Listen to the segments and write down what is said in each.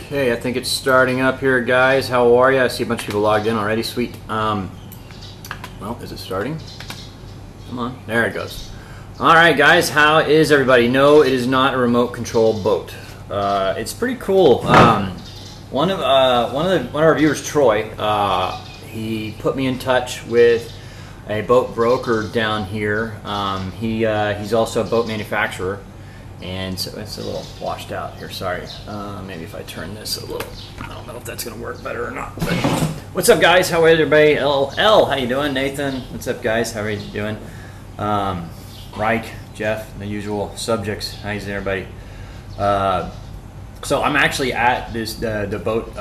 Okay, I think it's starting up here, guys. How are you? I see a bunch of people logged in already. Sweet. Well, is it starting? Come on. There it goes. All right, guys. How is everybody? No, it is not a remote control boat. It's pretty cool. One of our viewers, Troy, he put me in touch with a boat broker down here. He's also a boat manufacturer. And so it's a little washed out here, sorry. Maybe if I turn this a little, I don't know if that's gonna work better or not. But what's up, guys? How is everybody? L, how you doing? Nathan, what's up, guys? How are you doing? Reich, Jeff, the usual subjects. How's everybody? So I'm actually at this the boat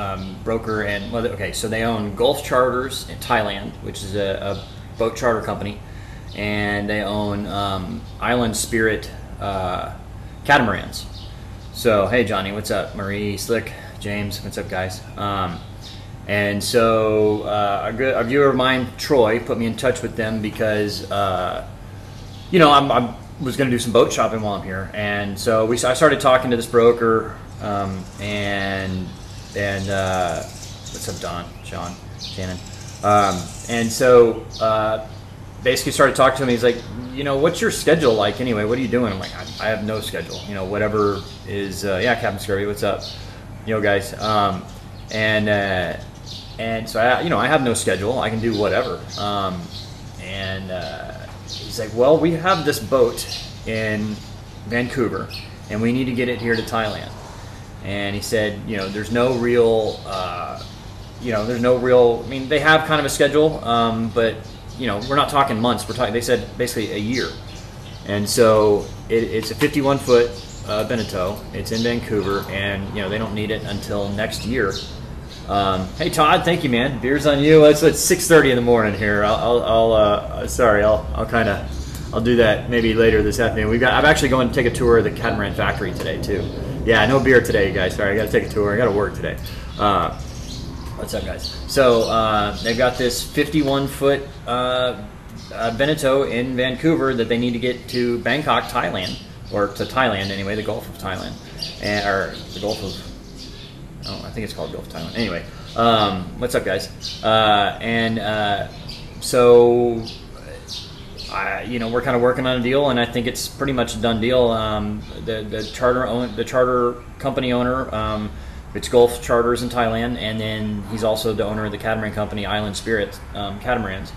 broker, and well, okay, so they own Gulf Charters in Thailand, which is a boat charter company, and they own Island Spirit catamarans. So hey, Johnny, what's up? Marie, Slick, James, what's up, guys? And so a viewer of mine, Troy, put me in touch with them because you know, I was going to do some boat shopping while I'm here, and so I started talking to this broker, and what's up, Don, Sean, Shannon, and so basically started talking to him. He's like, you know, what's your schedule like anyway? What are you doing? I'm like, I have no schedule. You know, whatever is, yeah, Captain Scurvy, what's up? You know, guys. And so, I have no schedule. I can do whatever. He's like, well, we have this boat in Vancouver, and we need to get it here to Thailand. And he said, you know, there's no real, I mean, they have kind of a schedule, but you know, we're not talking months. We're talking. They said basically a year, and so it's a 51-foot Beneteau. It's in Vancouver, and you know they don't need it until next year. Hey Todd, thank you, man. Beers on you. It's 6:30 in the morning here. I'll do that maybe later this afternoon. I'm actually going to take a tour of the catamaran factory today too. Yeah, no beer today, guys. Sorry, I got to take a tour. I got to work today. What's up, guys? So they've got this 51-foot Beneteau in Vancouver that they need to get to Bangkok, Thailand, or to Thailand anyway, the Gulf of Thailand, or the Gulf of, I think it's called Gulf of Thailand. Anyway, what's up, guys? So you know, we're kind of working on a deal, and I think it's pretty much a done deal. The charter company owner. It's Gulf Charters in Thailand, and then he's also the owner of the catamaran company, Island Spirit catamarans.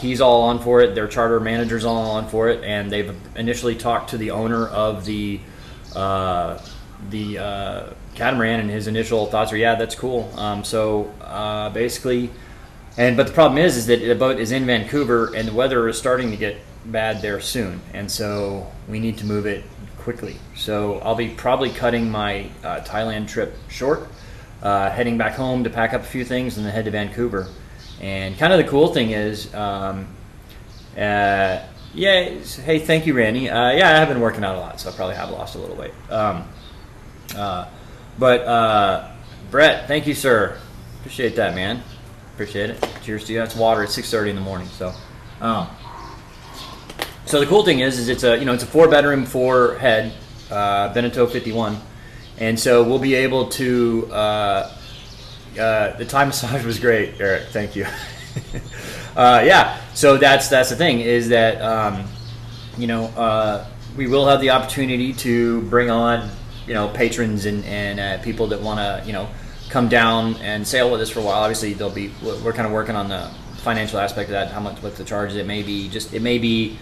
He's all on for it. Their charter manager's all on for it, and they've initially talked to the owner of the catamaran, and his initial thoughts are, yeah, that's cool. Basically, but the problem is that the boat is in Vancouver, and the weather is starting to get bad there soon, and so we need to move it quickly. So I'll be probably cutting my Thailand trip short, heading back home to pack up a few things and then head to Vancouver. And kind of the cool thing is, yeah, hey, thank you, Randy. Yeah, I have been working out a lot, so I probably have lost a little weight. Brett, thank you, sir. Appreciate that, man. Appreciate it. Cheers to you. That's water at 6:30 in the morning. So, so the cool thing is it's a 4-bedroom, 4-head Beneteau 51, and so we'll be able to. The Thai massage was great, Eric. Thank you. Yeah. So that's the thing is that we will have the opportunity to bring on patrons and people that want to come down and sail with us for a while. Obviously, we're kind of working on the financial aspect of that. How much, what the charges? It may be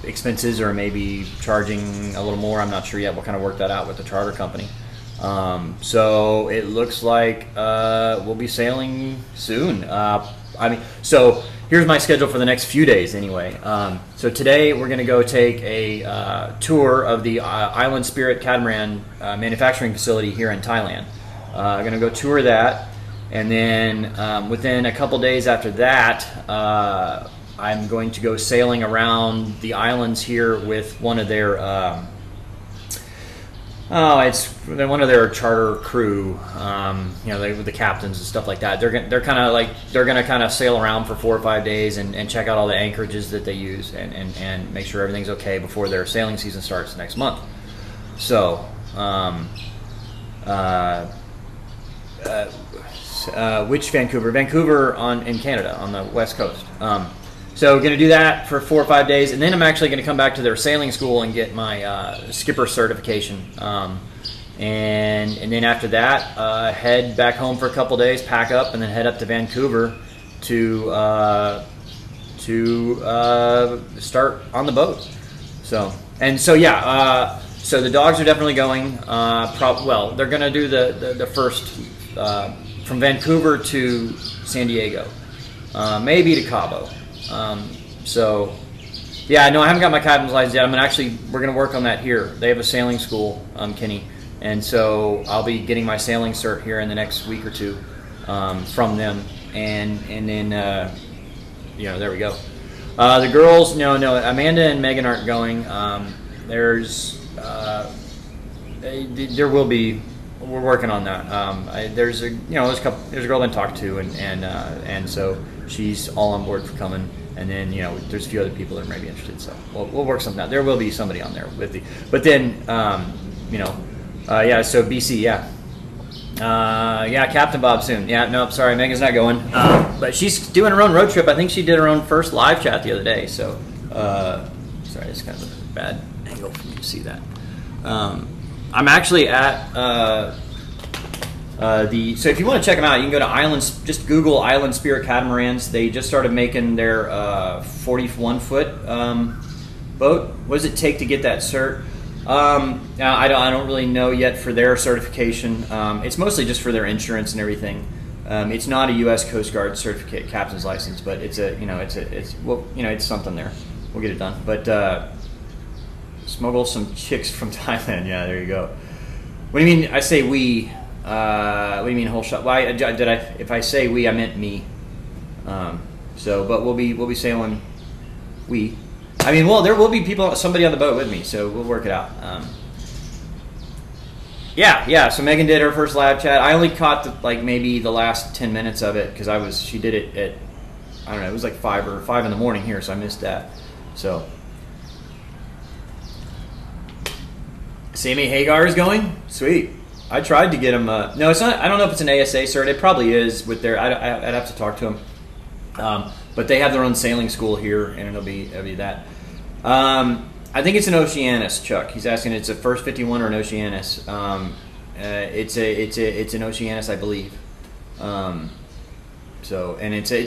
expenses, or maybe charging a little more. I'm not sure yet. We'll kind of work that out with the charter company. So it looks like we'll be sailing soon. So here's my schedule for the next few days anyway. So today we're going to go take a tour of the Island Spirit catamaran manufacturing facility here in Thailand. I'm going to go tour that, and then within a couple days after that, I'm going to go sailing around the islands here with one of their one of their charter crew, with the captains and stuff like that. They're gonna kind of sail around for 4 or 5 days and check out all the anchorages that they use and make sure everything's okay before their sailing season starts next month. So which Vancouver? Vancouver in Canada on the west coast. So going to do that for 4 or 5 days, and then I'm actually going to come back to their sailing school and get my skipper certification. And then after that, head back home for a couple days, pack up, and then head up to Vancouver to start on the boat. So the dogs are definitely going. Well, they're going to do the first from Vancouver to San Diego, maybe to Cabo. So yeah, no, I haven't got my captain's license yet. We're going to work on that here. They have a sailing school, Kenny. And so I'll be getting my sailing cert here in the next week or two from them, and then there we go. The girls, no, Amanda and Megan aren't going. There will be. We're working on that. There's a girl I talked to, and so she's all on board for coming. And then there's a few other people that may be interested. So we'll work something out. There will be somebody on there with you, but then so BC, Captain Bob soon. Yeah, no, sorry, Megan's not going. But she's doing her own road trip. I think she did her own first live chat the other day. So, sorry, it's kind of a bad angle for me to see that. I'm actually at so if you want to check them out, you can go to Islands. Just Google Island Spirit Catamarans. They just started making their 41-foot boat. What does it take to get that cert? I don't really know yet for their certification. It's mostly just for their insurance and everything. It's not a U.S. Coast Guard certificate captain's license, but it's something there. We'll get it done. But smuggle some chicks from Thailand. Yeah, there you go. What do you mean? I say we. What do you mean whole shot? Why did I? If I say we, I meant me. But we'll be sailing we. I mean, well, there will be somebody on the boat with me, so we'll work it out. So Megan did her first live chat. I only caught maybe the last 10 minutes of it because she did it at, I don't know, it was like 5 in the morning here, so I missed that. So, Sammy Hagar is going? Sweet. I tried to get him. No, it's not. I don't know if it's an ASA cert. It probably is with their. I'd have to talk to him. But they have their own sailing school here, and it'll be that. I think it's an Oceanus, Chuck. He's asking, it's a first 51 or an Oceanus. It's an Oceanus, I believe. And it's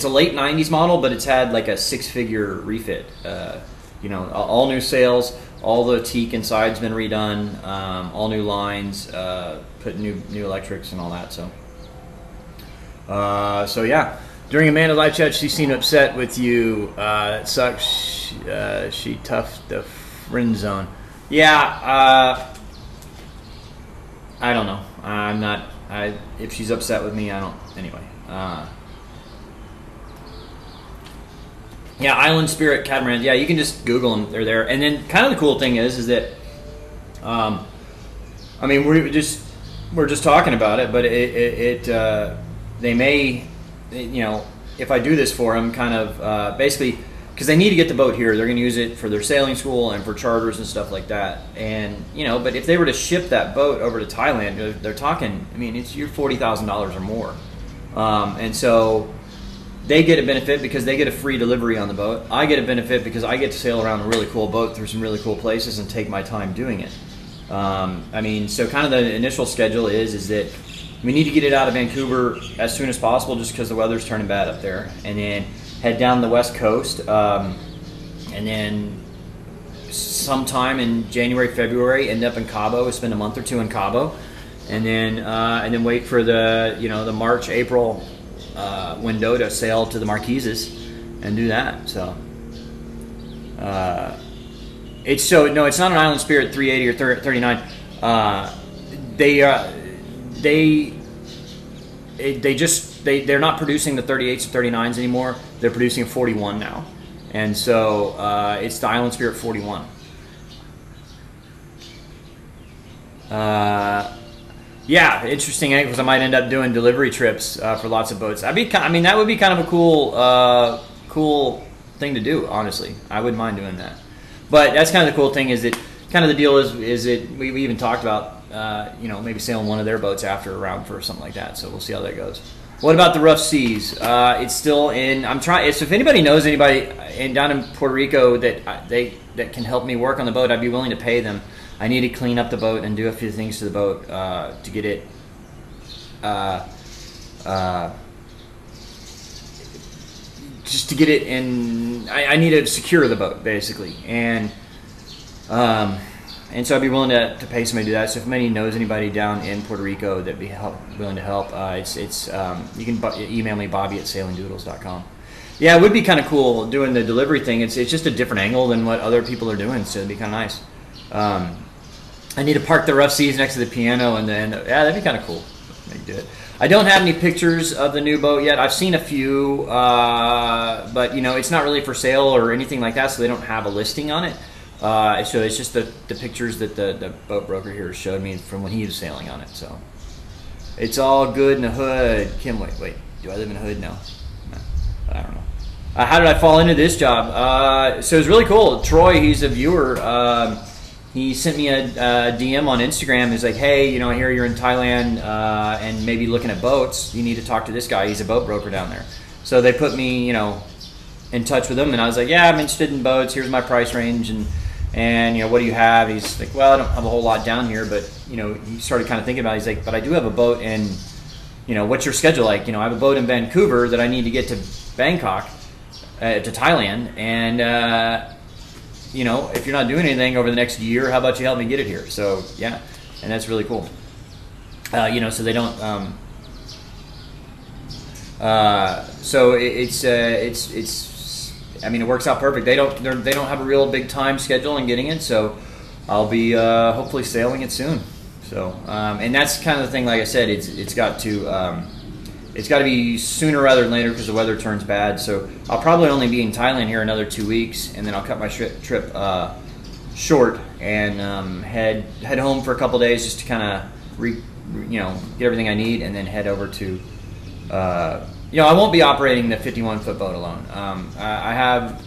a late 90s model, but it's had like a 6-figure refit. All new sails, all the teak inside's been redone, all new lines, put new electrics and all that. So yeah. During Amanda's live chat, she seemed upset with you. It sucks. She toughed the friend zone. Yeah. I don't know. I'm not. If she's upset with me, I don't. Anyway. Yeah, Island Spirit Catamarans. Yeah, you can just Google them. They're there. And then, kind of the cool thing is that, we're just talking about it, but they may. If I do this for them, kind of basically, because they need to get the boat here, they're going to use it for their sailing school and for charters and stuff like that. And but if they were to ship that boat over to Thailand, they're talking. It's your $40,000 or more, and so they get a benefit because they get a free delivery on the boat. I get a benefit because I get to sail around a really cool boat through some really cool places and take my time doing it. So kind of the initial schedule is that we need to get it out of Vancouver as soon as possible just because the weather's turning bad up there. And then head down the west coast. And then sometime in January, February, end up in Cabo, spend a month or two in Cabo. And then wait for the March, April window to sail to the Marquises and do that. So it's not an Island Spirit 380 or 39. They're not producing the 38s or 39s anymore. They're producing a 41 now, and so it's the Island Spirit 41. Yeah, interesting because I might end up doing delivery trips for lots of boats. That would be kind of a cool thing to do. Honestly, I wouldn't mind doing that. But that's kind of the cool thing is that kind of the deal is that we even talked about you know, maybe sailing one of their boats after a round for something like that. So we'll see how that goes. What about the Ruff Seas? It's still in. I'm trying. So if anybody knows anybody down in Puerto Rico that can help me work on the boat, I'd be willing to pay them. I need to clean up the boat and do a few things to the boat to get it. Just to get it in. I need to secure the boat basically, and so I'd be willing to pay somebody to do that. So if anybody knows anybody down in Puerto Rico that'd be willing to help, you can email me, Bobby@sailingdoodles.com. Yeah, it would be kind of cool doing the delivery thing. It's just a different angle than what other people are doing, so it'd be kind of nice. I need to park the Ruff Seas next to the piano, and then yeah, that'd be kind of cool. Maybe do it. I don't have any pictures of the new boat yet. I've seen a few, but you know, it's not really for sale or anything like that, so they don't have a listing on it. So it's just the pictures that the boat broker here showed me from when he was sailing on it. So it's all good in the hood. Kim, wait, do I live in the hood? No, I don't know. How did I fall into this job? So it's really cool. Troy, he's a viewer. He sent me a DM on Instagram. He's like, hey, you know, I hear you're in Thailand and maybe looking at boats. You need to talk to this guy. He's a boat broker down there. So they put me, you know, in touch with him, and I was like, yeah, I'm interested in boats. Here's my price range, and you know, what do you have? He's like, well, I don't have a whole lot down here, but you know, he started kind of thinking about it. He's like, but I do have a boat, and you know, what's your schedule like? You know, I have a boat in Vancouver that I need to get to Bangkok, to Thailand, and you know, if you're not doing anything over the next year, how about you help me get it here? So yeah, and that's really cool. You know, so they don't. So it's. I mean, it works out perfect. They don't have a real big time schedule in getting it, so I'll be hopefully sailing it soon. So and that's kind of the thing. Like I said, it's got to be sooner rather than later because the weather turns bad. So I'll probably only be in Thailand here another 2 weeks, and then I'll cut my trip short and head home for a couple days just to kind of get everything I need, and then head over to. You know, I won't be operating the 51-foot boat alone. I have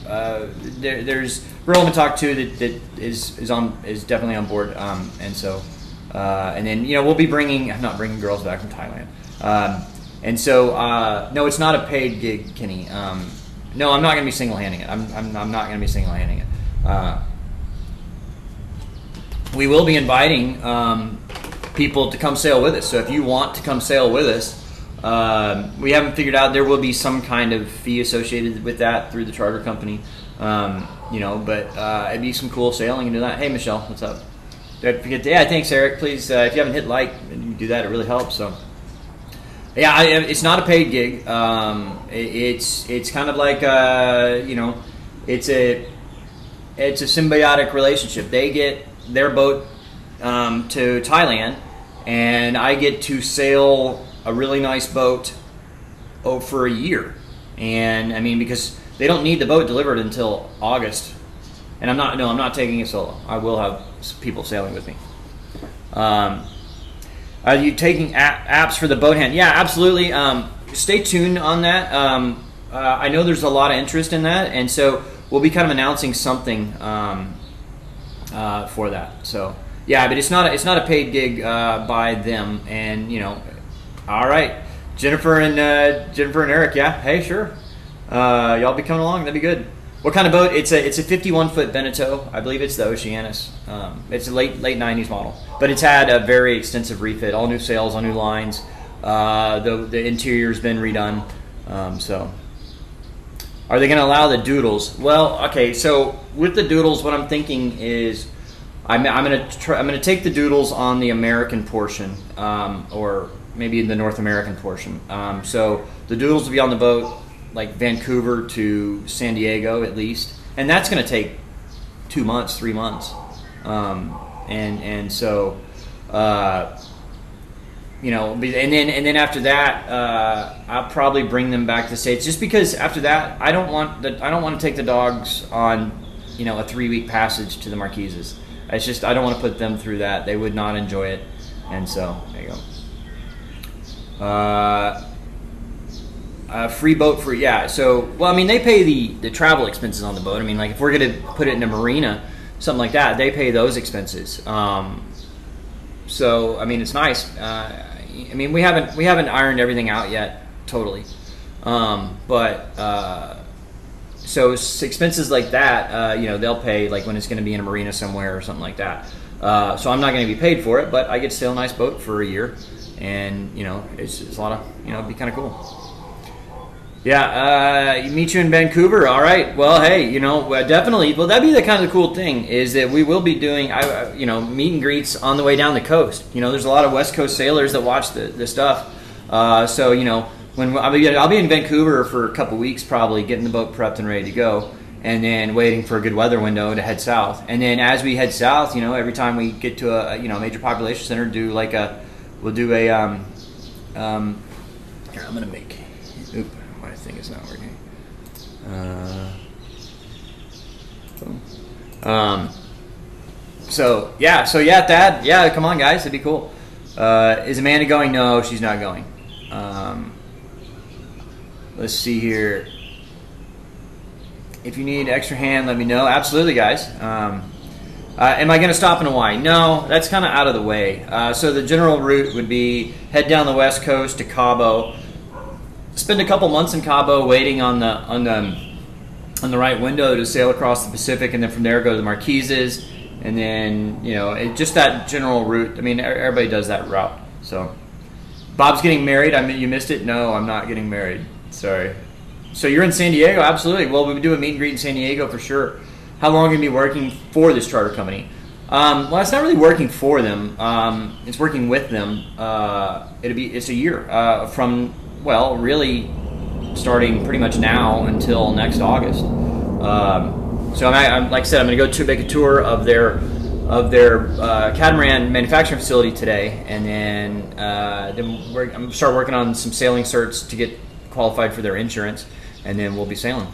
there's Roll to talk to that is definitely on board, and so and then you know we'll be I'm not bringing girls back from Thailand, and so no, it's not a paid gig, Kenny. No, I'm not going to be single-handing it. I'm not going to be single-handing it. We will be inviting people to come sail with us. So if you want to come sail with us. We haven't figured out. There will be some kind of fee associated with that through the charter company, you know. But it'd be some cool sailing and do that. Hey, Michelle, what's up? Did I forget? Yeah, thanks, Eric. Please, if you haven't hit like, you do that. It really helps. So, yeah, it's not a paid gig. It's kind of like you know, it's a symbiotic relationship. They get their boat to Thailand, and I get to sail a really nice boat for a year. And I mean, because they don't need the boat delivered until August, and I'm not taking it solo. I will have people sailing with me. Are you taking apps for the boat hand? Yeah, absolutely. Stay tuned on that. I know there's a lot of interest in that, and so we'll be kind of announcing something for that. So yeah, but it's not a paid gig by them, and you know. All right, Jennifer and Eric. Yeah, hey, sure. Y'all be coming along. That'd be good. What kind of boat? It's a 51-foot Beneteau. I believe it's the Oceanus. It's a late 90s model, but it's had a very extensive refit. All new sails, all new lines. The interior's been redone. So, are they going to allow the Doodles? Well, okay. So with the Doodles, what I'm thinking is, I'm going to take the Doodles on the American portion, or maybe the North American portion. So the Doodles will be on the boat, like Vancouver to San Diego at least, and that's going to take 2 months, 3 months, and so you know, and then after that, I'll probably bring them back to the States, just because after that I don't want to take the dogs on, you know, a 3-week passage to the Marquises. It's just I don't want to put them through that. They would not enjoy it, and so there you go. Free boat for, yeah. So, well, I mean, they pay the travel expenses on the boat. I mean, like if we're going to put it in a marina, something like that, they pay those expenses. So I mean, it's nice. I mean, we haven't ironed everything out yet totally, so expenses like that, you know, they'll pay like when it's going to be in a marina somewhere or something like that. So I'm not going to be paid for it, but I get to sail a nice boat for a year, and you know, it's a lot of, you know, it'd be kind of cool. Yeah, meet you in Vancouver. All right. Well, hey, you know, definitely. Well, that'd be the kind of the cool thing is that we will be doing, you know, meet and greets on the way down the coast. You know, there's a lot of West Coast sailors that watch the stuff. So you know, when I'll be in Vancouver for a couple weeks, probably getting the boat prepped and ready to go, and then waiting for a good weather window to head south. And then as we head south, you know, every time we get to a, you know, major population center, we'll do a here, I'm gonna make. Oop. My thing is not working. So yeah, Dad. Yeah, come on, guys. It'd be cool. Is Amanda going? No, she's not going. Let's see here. If you need extra hand, let me know. Absolutely, guys. Am I going to stop in Hawaii? No, that's kind of out of the way. So the general route would be head down the west coast to Cabo. Spend a couple months in Cabo waiting on the right window to sail across the Pacific, and then from there go to the Marquises, and then, you know, just that general route. I mean, everybody does that route. So Bob's getting married. I mean, you missed it. No, I'm not getting married. Sorry. So you're in San Diego? Absolutely. Well, we would do a meet and greet in San Diego for sure. How long are you going to be working for this charter company? Well, it's not really working for them. It's working with them. It's a year from. Well, really starting pretty much now until next August. So I'm like I said, I'm going to go make a tour of their catamaran manufacturing facility today, and then I'm going to start working on some sailing certs to get qualified for their insurance, and then we'll be sailing.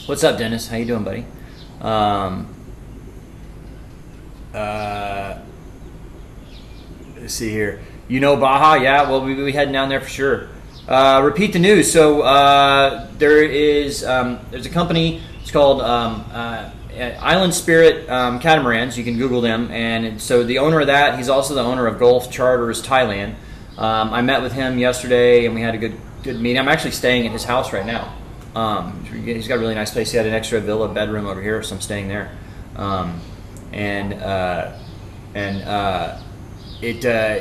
What's up, Dennis? How you doing, buddy? Let's see here. You know Baja? Yeah, well, we'll be heading down there for sure. Repeat the news. So there's a company. It's called Island Spirit Catamarans. You can Google them. And so the owner of that, he's also the owner of Gulf Charters Thailand. I met with him yesterday, and we had a good meeting. I'm actually staying at his house right now. He's got a really nice place. He had an extra villa bedroom over here, so I'm staying there. You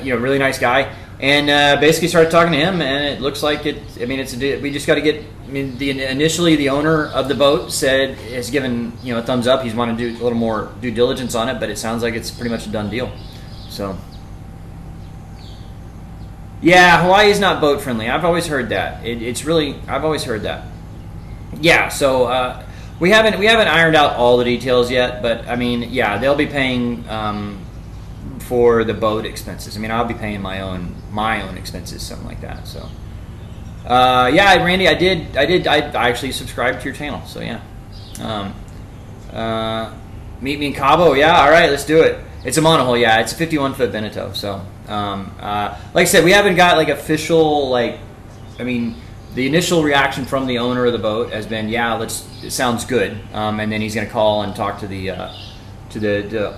know, really nice guy. And basically started talking to him, and it looks like it. I mean, we just got to get. I mean, initially the owner of the boat has given, you know, a thumbs up. He's wanted to do a little more due diligence on it, but it sounds like it's pretty much a done deal. So, yeah, Hawaii is not boat friendly. I've always heard that. I've always heard that. Yeah, so we haven't ironed out all the details yet, but I mean, yeah, they'll be paying. For the boat expenses. I mean, I'll be paying my own expenses, something like that. So, yeah, Randy, I actually subscribed to your channel. So yeah, meet me in Cabo. Yeah, all right, let's do it. It's a monohull. Yeah, it's a 51-foot Beneteau. So, like I said, we haven't got like official like. I mean, the initial reaction from the owner of the boat has been, yeah, it sounds good, and then he's going to call and talk to the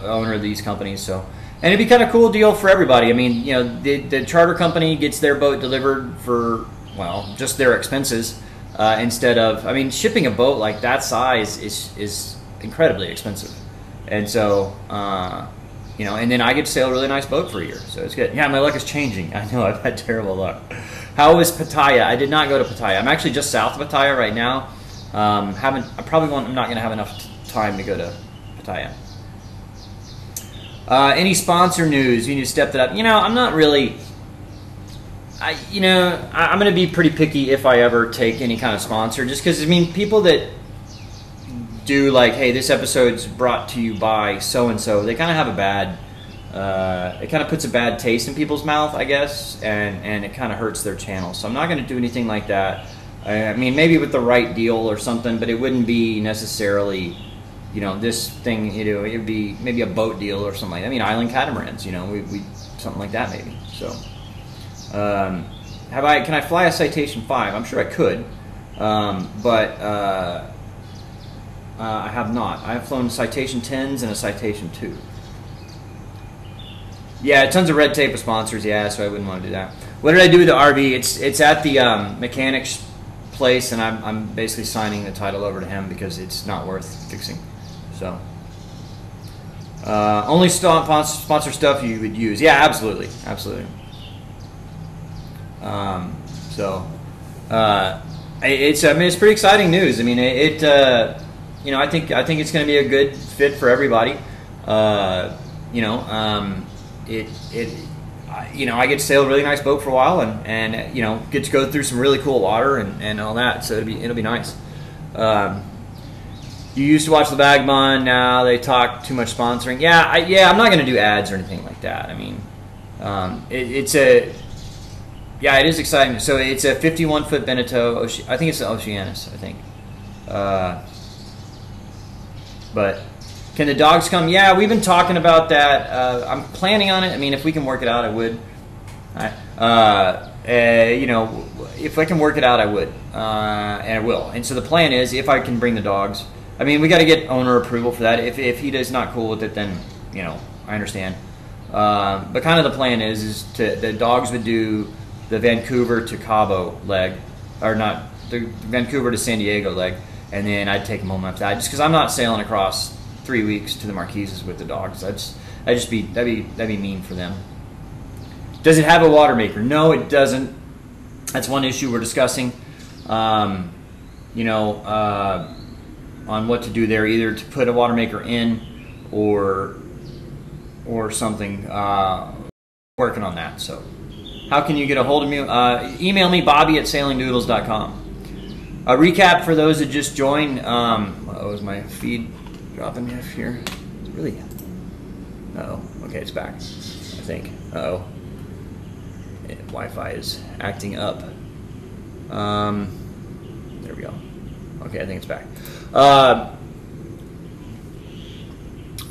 owner of these companies. So. And it'd be kind of a cool deal for everybody. I mean, you know, the charter company gets their boat delivered for, well, just their expenses instead of, I mean, shipping a boat like that size is incredibly expensive. And so, you know, and then I get to sail a really nice boat for a year. So it's good. Yeah, my luck is changing. I know, I've had terrible luck. How was Pattaya? I did not go to Pattaya. I'm actually just south of Pattaya right now. I'm not going to have enough time to go to Pattaya. Any sponsor news? You need to step that up. You know, I'm not really. I'm going to be pretty picky if I ever take any kind of sponsor, just because I mean, people that do like, hey, this episode's brought to you by so and so, they kind of have a bad. It kind of puts a bad taste in people's mouth, I guess, and it kind of hurts their channel. So I'm not going to do anything like that. I mean, maybe with the right deal or something, but it wouldn't be necessarily. You know, this thing, you know, it would be maybe a boat deal or something like that. I mean, island catamarans, you know, we something like that maybe. So, can I fly a Citation 5? I'm sure I could, but I have not. I have flown Citation 10s and a Citation 2. Yeah, tons of red tape with sponsors. Yeah, so I wouldn't want to do that. What did I do with the RV? It's at the mechanic's place, and I'm basically signing the title over to him because it's not worth fixing. So only sponsor stuff you would use. Yeah, absolutely, absolutely. It's I mean, it's pretty exciting news. I mean, you know, I think it's going to be a good fit for everybody. You know, you know, I get to sail a really nice boat for a while, and you know, get to go through some really cool water and all that. So it'll be nice. You used to watch the Vagabond. Now they talk too much sponsoring. Yeah, I'm not going to do ads or anything like that. I mean, yeah, it is exciting. So it's a 51-foot Beneteau. I think it's the Oceanus. I think. But can the dogs come? Yeah, we've been talking about that. I'm planning on it. I mean, if we can work it out, I would. You know, if I can work it out, I would, and I will. And so the plan is, if I can bring the dogs. I mean, we got to get owner approval for that. If he is not cool with it, then you know, I understand. But kind of the plan is the dogs would do the Vancouver to Cabo leg, or not the Vancouver to San Diego leg, and then I'd take them home after that. Just because I'm not sailing across 3 weeks to the Marquises with the dogs. That'd be mean for them. Does it have a water maker? No, it doesn't. That's one issue we're discussing. You know, on what to do there, either to put a water maker in or something. Working on that. So, how can you get a hold of me? Email me, Bobby@sailingdoodles.com. A recap for those that just joined. Is my feed dropping off here? It's really. Uh-oh. Okay, it's back. I think. Uh-oh. Wi-Fi is acting up. There we go. Okay, I think it's back.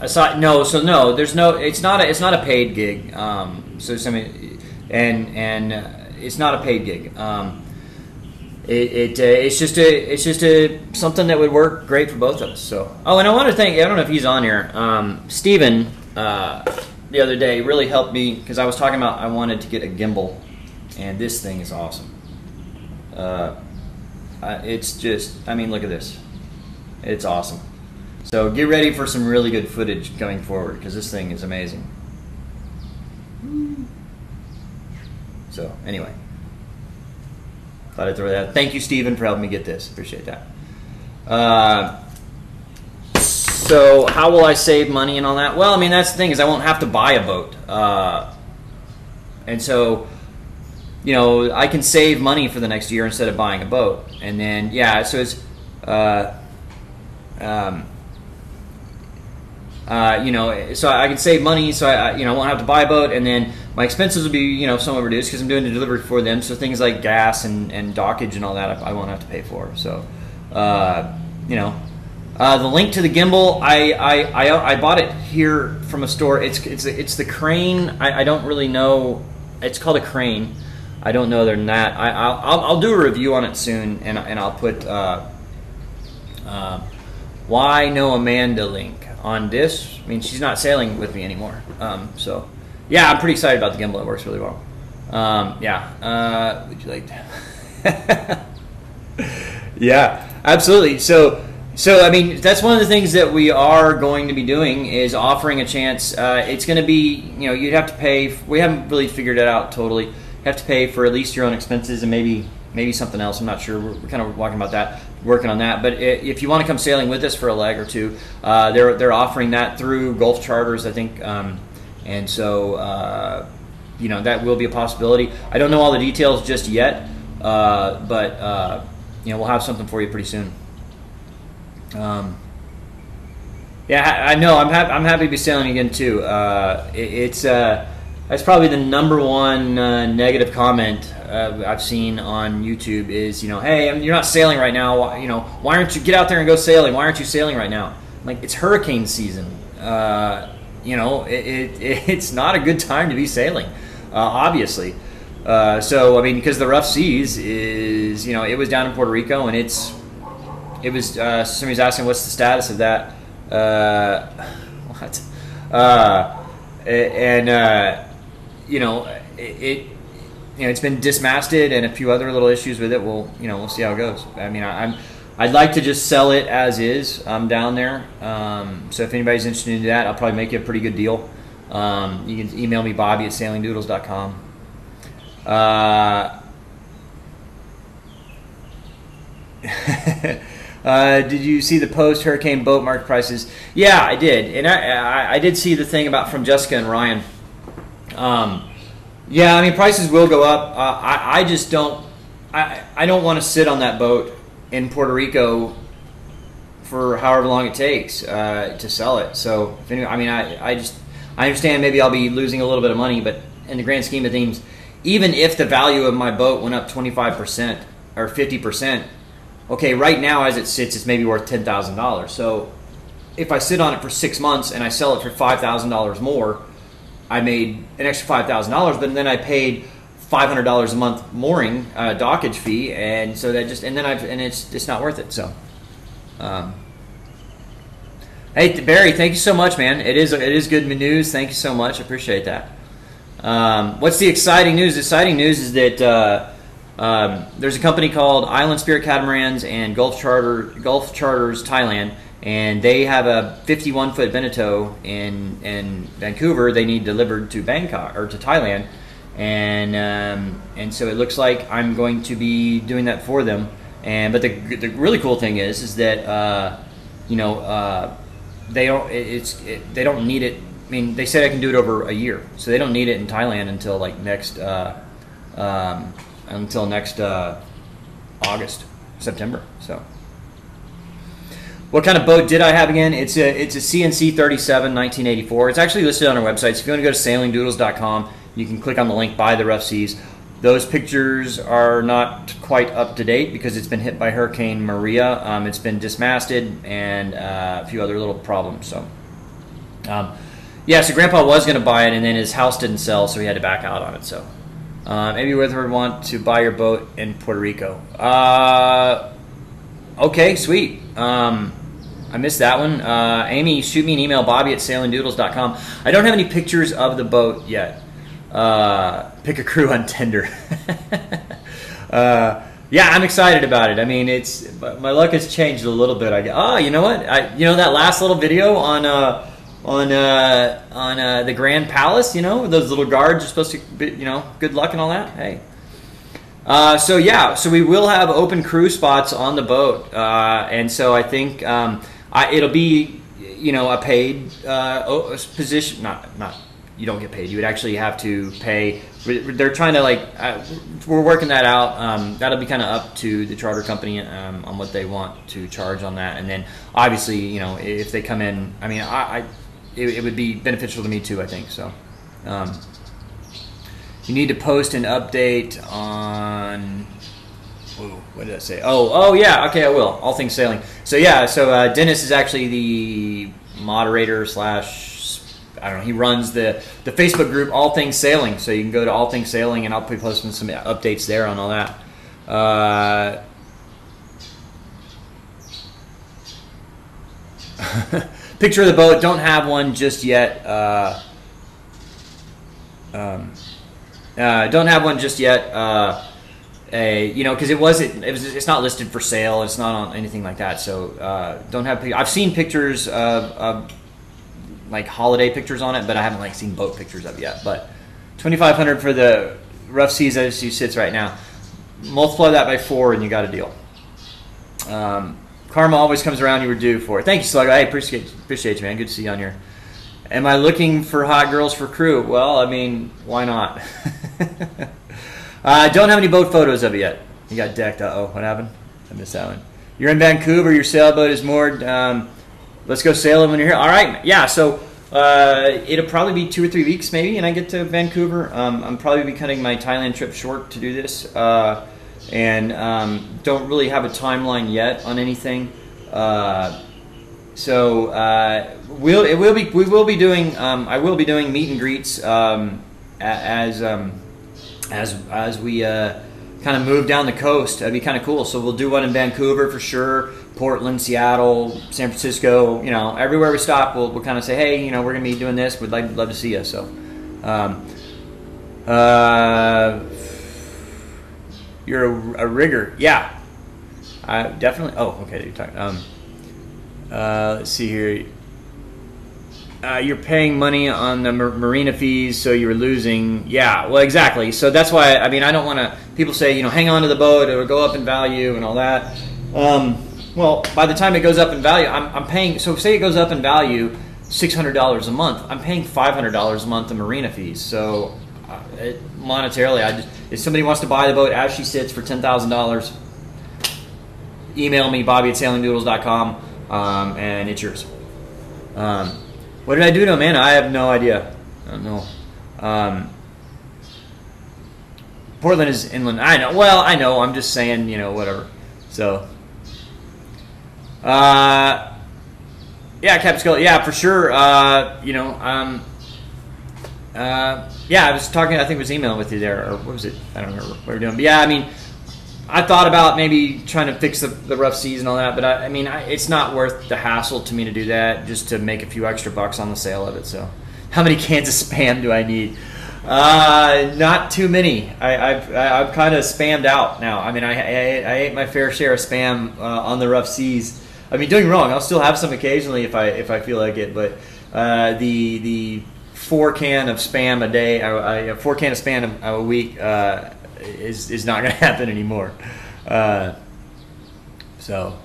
I saw no. So no, there's no. It's not a paid gig. So something, and it's not a paid gig. It's just a something that would work great for both of us. So and I want to thank. I don't know if he's on here. Steven, the other day really helped me because I was talking about I wanted to get a gimbal, and this thing is awesome. It's just, I mean, look at this. It's awesome. So get ready for some really good footage going forward because this thing is amazing. So anyway, thought I'd throw that. Thank you, Steven, for helping me get this. Appreciate that. So how will I save money and all that? Well, I mean, that's the thing is I won't have to buy a boat. And so, you know, I can save money for the next year instead of buying a boat. And then, yeah, so it's, you know, so I can save money, so I you know, won't have to buy a boat, and then my expenses will be, you know, somewhat reduced because I'm doing the delivery for them. So things like gas and dockage and all that, I won't have to pay for. So, you know, the link to the gimbal, I bought it here from a store. It's the Crane. I don't really know. It's called a Crane. I don't know other than that. I'll do a review on it soon, and I'll put why no Amanda link on this. I mean, she's not sailing with me anymore. So yeah, I'm pretty excited about the gimbal. It works really well. Yeah. Would you like to? Yeah, absolutely. So I mean, that's one of the things that we are going to be doing is offering a chance. It's going to be, you know, you'd have to pay. We haven't really figured it out totally. You have to pay for at least your own expenses and maybe something else. I'm not sure. We're kind of working on that. But if you want to come sailing with us for a leg or two, they're offering that through Gulf Charters, I think. And so, you know, that will be a possibility. I don't know all the details just yet, but you know, we'll have something for you pretty soon. Yeah, I know. I'm happy to be sailing again too. That's probably the #1 negative comment I've seen on YouTube is, you know, hey, you're not sailing right now. You know, why aren't you get out there and go sailing? Why aren't you sailing right now? Like, it's hurricane season. You know, it's not a good time to be sailing, obviously. So I mean, because the Ruff Seas is, you know, it was down in Puerto Rico, and it was somebody's asking what's the status of that. What? and you know, it's been dismasted and a few other little issues with it. We'll see how it goes. I mean, I'd like to just sell it as is. I'm down there. So if anybody's interested in that, I'll probably make you a pretty good deal. You can email me, Bobby at sailingdoodles.com. Did you see the post-hurricane boat market prices? Yeah, I did. And I did see the thing about from Jessica and Ryan. Yeah, I mean, prices will go up. I just don't... I don't want to sit on that boat in Puerto Rico for however long it takes to sell it. So, if any, I mean, I understand maybe I'll be losing a little bit of money, but in the grand scheme of things, even if the value of my boat went up 25% or 50%, okay, right now as it sits, it's maybe worth $10,000. So if I sit on it for 6 months and I sell it for $5,000 more, I made an extra $5,000, but then I paid $500 a month mooring dockage fee, and so that it's not worth it. So, hey Barry, thank you so much, man. It is good news. Thank you so much. I appreciate that. What's the exciting news? The exciting news is that there's a company called Island Spirit Catamarans and Gulf Charters Thailand, and they have a 51-foot Beneteau in Vancouver. They need delivered to Bangkok or to Thailand, and so it looks like I'm going to be doing that for them. But the really cool thing is that they don't need it. I mean, they said I can do it over a year, so they don't need it in Thailand until like next August, September. So, what kind of boat did I have again? It's a CNC 37 1984. It's actually listed on our website. So if you want to go to sailingdoodles.com, you can click on the link Buy the Ruff Seas. Those pictures are not quite up to date because it's been hit by Hurricane Maria. It's been dismasted and a few other little problems. So, yeah, so Grandpa was going to buy it, and then his house didn't sell, so he had to back out on it. So, maybe Withard want to buy your boat in Puerto Rico. Okay, sweet. I missed that one. Amy, shoot me an email, Bobby at sailingdoodles.com. I don't have any pictures of the boat yet. Pick a crew on Tinder. Yeah, I'm excited about it. I mean, my luck has changed a little bit. You know what? That last little video on the Grand Palace, those little guards are supposed to be, good luck and all that. Hey. So we will have open crew spots on the boat, and so I think it'll be a paid position. Not you don't get paid. You would actually have to pay. They're trying to we're working that out. That'll be kind of up to the charter company on what they want to charge on that, and then obviously if they come in, I mean it would be beneficial to me too, I think so. You need to post an update on. What did I say? Oh yeah. Okay, I will. All things sailing. So yeah. So Dennis is actually the moderator / I don't know. He runs the Facebook group All Things Sailing. So you can go to All Things Sailing, and I'll be posting some updates there on all that. Picture of the boat. Don't have one just yet. Don't have one just yet. Because it's not listed for sale. It's not on anything like that. So don't have. I've seen pictures of like holiday pictures on it, but I haven't seen boat pictures of it yet. But $2,500 for the Ruff Seas as she sits right now. Multiply that by 4, and you got a deal. Karma always comes around. You were due for it. Thank you, Sluggo. I appreciate you, man. Good to see you on here. Am I looking for hot girls for crew? Well, I mean, why not? I don't have any boat photos of it yet. You got decked. Uh-oh. What happened? I missed that one. You're in Vancouver. Your sailboat is moored. Let's go sailing when you're here. All right. Yeah, so it'll probably be 2 or 3 weeks maybe, and I get to Vancouver. I'm probably be cutting my Thailand trip short to do this, and don't really have a timeline yet on anything. So we will be doing I will be doing meet and greets as we kind of move down the coast. That'd be kind of cool. So we'll do one in Vancouver for sure. Portland, Seattle, San Francisco, you know, everywhere we stop, we'll kind of say, hey, you know, we're going to be doing this. We'd love to see you. So, you're a rigger. Yeah, definitely. Oh, okay. You're talking. Let's see here. You're paying money on the marina fees, so you were losing. Yeah, well, exactly. So that's why, I mean, I don't want to, people say, you know, hang on to the boat, it'll go up in value and all that. Well, by the time it goes up in value, I'm paying, so say it goes up in value $600 a month, I'm paying $500 a month in marina fees. So monetarily, if somebody wants to buy the boat as she sits for $10,000, email me, bobby@sailingdoodles.com, and it's yours. What did I do to him, man? I have no idea. I don't know. Portland is inland. I know. Well, I know. I'm just saying, you know, whatever. So, yeah, Captain Skull. Yeah, for sure. You know, yeah, I was talking. I think it was emailing with you there, or what was it? I don't remember what we were doing. But yeah, I mean, I thought about maybe trying to fix the Ruff Seas and all that, but I mean, it's not worth the hassle to me to do that just to make a few extra bucks on the sale of it. So, how many cans of Spam do I need? Not too many. I've kind of spammed out now. I mean, I ate my fair share of Spam on the Ruff Seas. I mean, don't get me wrong, I'll still have some occasionally if I feel like it, but the 4 can of Spam a day, 4 can of Spam a week is not going to happen anymore. So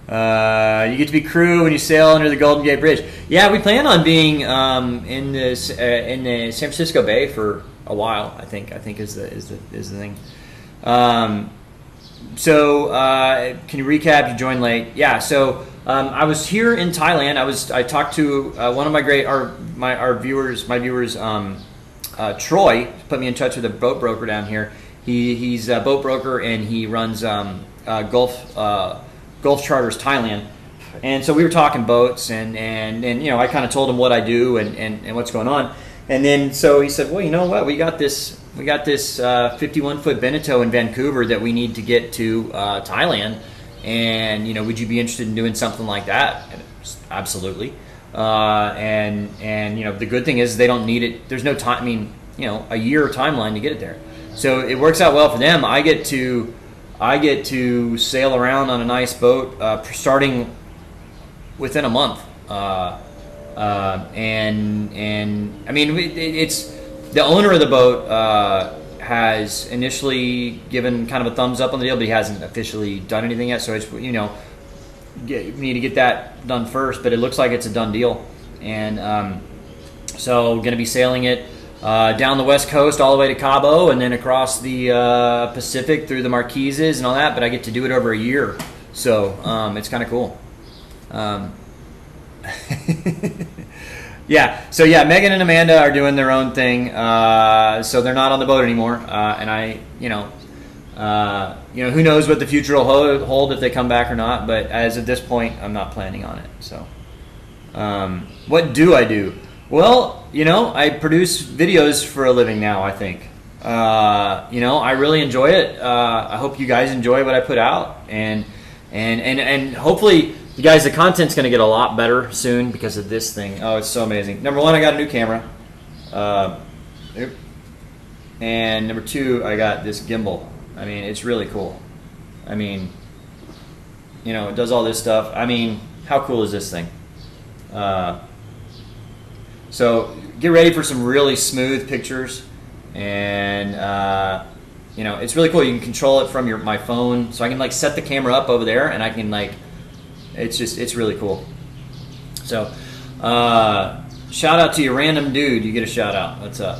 you get to be crew when you sail under the Golden Gate Bridge. Yeah, we plan on being in the San Francisco Bay for a while. I think is the thing. So can you recap? You joined late. Yeah. So I was here in Thailand. I talked to one of my viewers. Troy put me in touch with a boat broker down here. He's a boat broker and he runs Gulf Charters Thailand. And so we were talking boats and you know, I kind of told him what I do and what's going on. And then so he said, well, you know what, we got this 51-foot Beneteau in Vancouver that we need to get to Thailand, and you know, would you be interested in doing something like that? And absolutely. And you know, the good thing is they don't need it. There's no time. I mean, you know, a year timeline to get it there. So it works out well for them. I get to sail around on a nice boat starting within a month. And I mean, it's the owner of the boat has initially given kind of a thumbs up on the deal, but he hasn't officially done anything yet. So it's, you know, we need to get that done first. But it looks like it's a done deal, and so going to be sailing it down the west coast all the way to Cabo, and then across the Pacific through the Marquises and all that. But I get to do it over a year, so it's kind of cool. Yeah, so yeah, Megan and Amanda are doing their own thing, so they're not on the boat anymore, and you know, who knows what the future will hold if they come back or not, but as of this point, I'm not planning on it. So, what do I do? Well, you know, I produce videos for a living now, I think. You know, I really enjoy it. I hope you guys enjoy what I put out, and hopefully, you guys, the content's going to get a lot better soon because of this thing. Oh, it's so amazing. Number one, I got a new camera. And number two, I got this gimbal. I mean, it's really cool. I mean, you know, it does all this stuff. I mean, how cool is this thing? So get ready for some really smooth pictures. And, you know, it's really cool. You can control it from my phone. So I can, like, set the camera up over there, and I can, like, it's really cool. So shout out to your random dude. You get a shout out. What's up?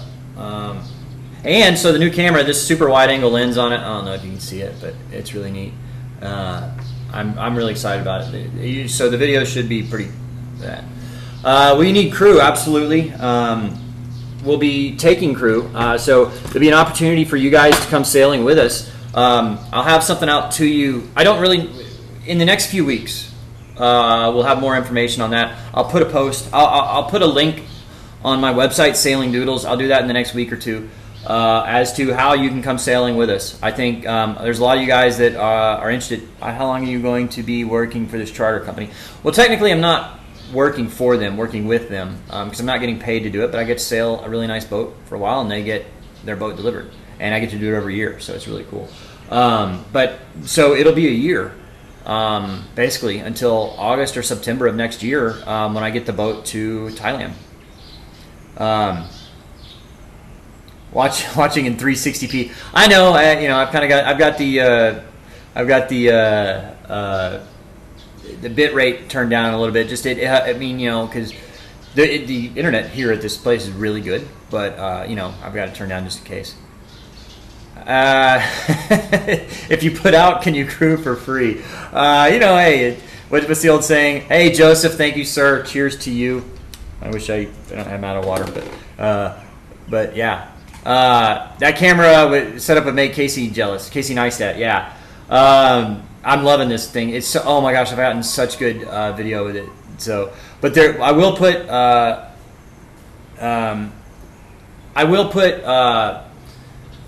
And so the new camera, this super wide angle lens on it, I don't know if you can see it, but it's really neat. I'm really excited about it. So the video should be pretty we need crew, absolutely. We'll be taking crew, so there'll be an opportunity for you guys to come sailing with us. I'll have something out to you. I don't really, in the next few weeks, we'll have more information on that. I'll put a post. I'll put a link on my website, Sailing Doodles. I'll do that in the next week or two. as to how you can come sailing with us. I think there's a lot of you guys that are interested. How long are you going to be working for this charter company? Well, technically I'm not working for them, working with them, because I'm not getting paid to do it, but I get to sail a really nice boat for a while, and they get their boat delivered, and I get to do it every year, so it's really cool. But so it'll be a year, basically until August or September of next year, when I get the boat to Thailand. Watching in 360p. I know, I've got the bit rate turned down a little bit. Just because the internet here at this place is really good, but I've got to turn down just in case. If you put out, can you crew for free? Hey, what's the old saying? Hey, Joseph, thank you, sir. Cheers to you. I wish I'm out of water, but yeah. That camera set up would make Casey jealous. Casey Neistat, yeah. I'm loving this thing. It's so, oh my gosh, I've gotten such good video with it. So, but I will put a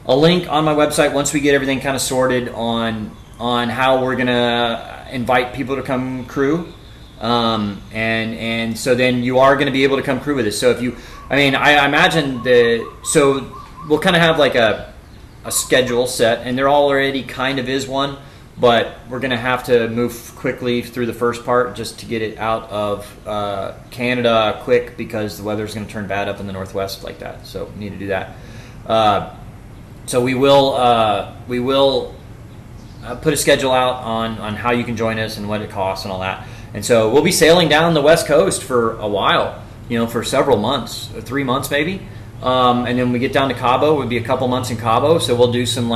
link on my website once we get everything kind of sorted on how we're gonna invite people to come crew. And so then you are going to be able to come crew with us. So I imagine so we'll kind of have like a schedule set, and there already kind of is one, but we're going to have to move quickly through the first part just to get it out of Canada quick, because the weather's going to turn bad up in the northwest like that. So we need to do that. So we will put a schedule out on how you can join us and what it costs and all that. And so we'll be sailing down the West Coast for a while, for several months, 3 months maybe. And then when we get down to Cabo, we'll be a couple months in Cabo. So we'll do some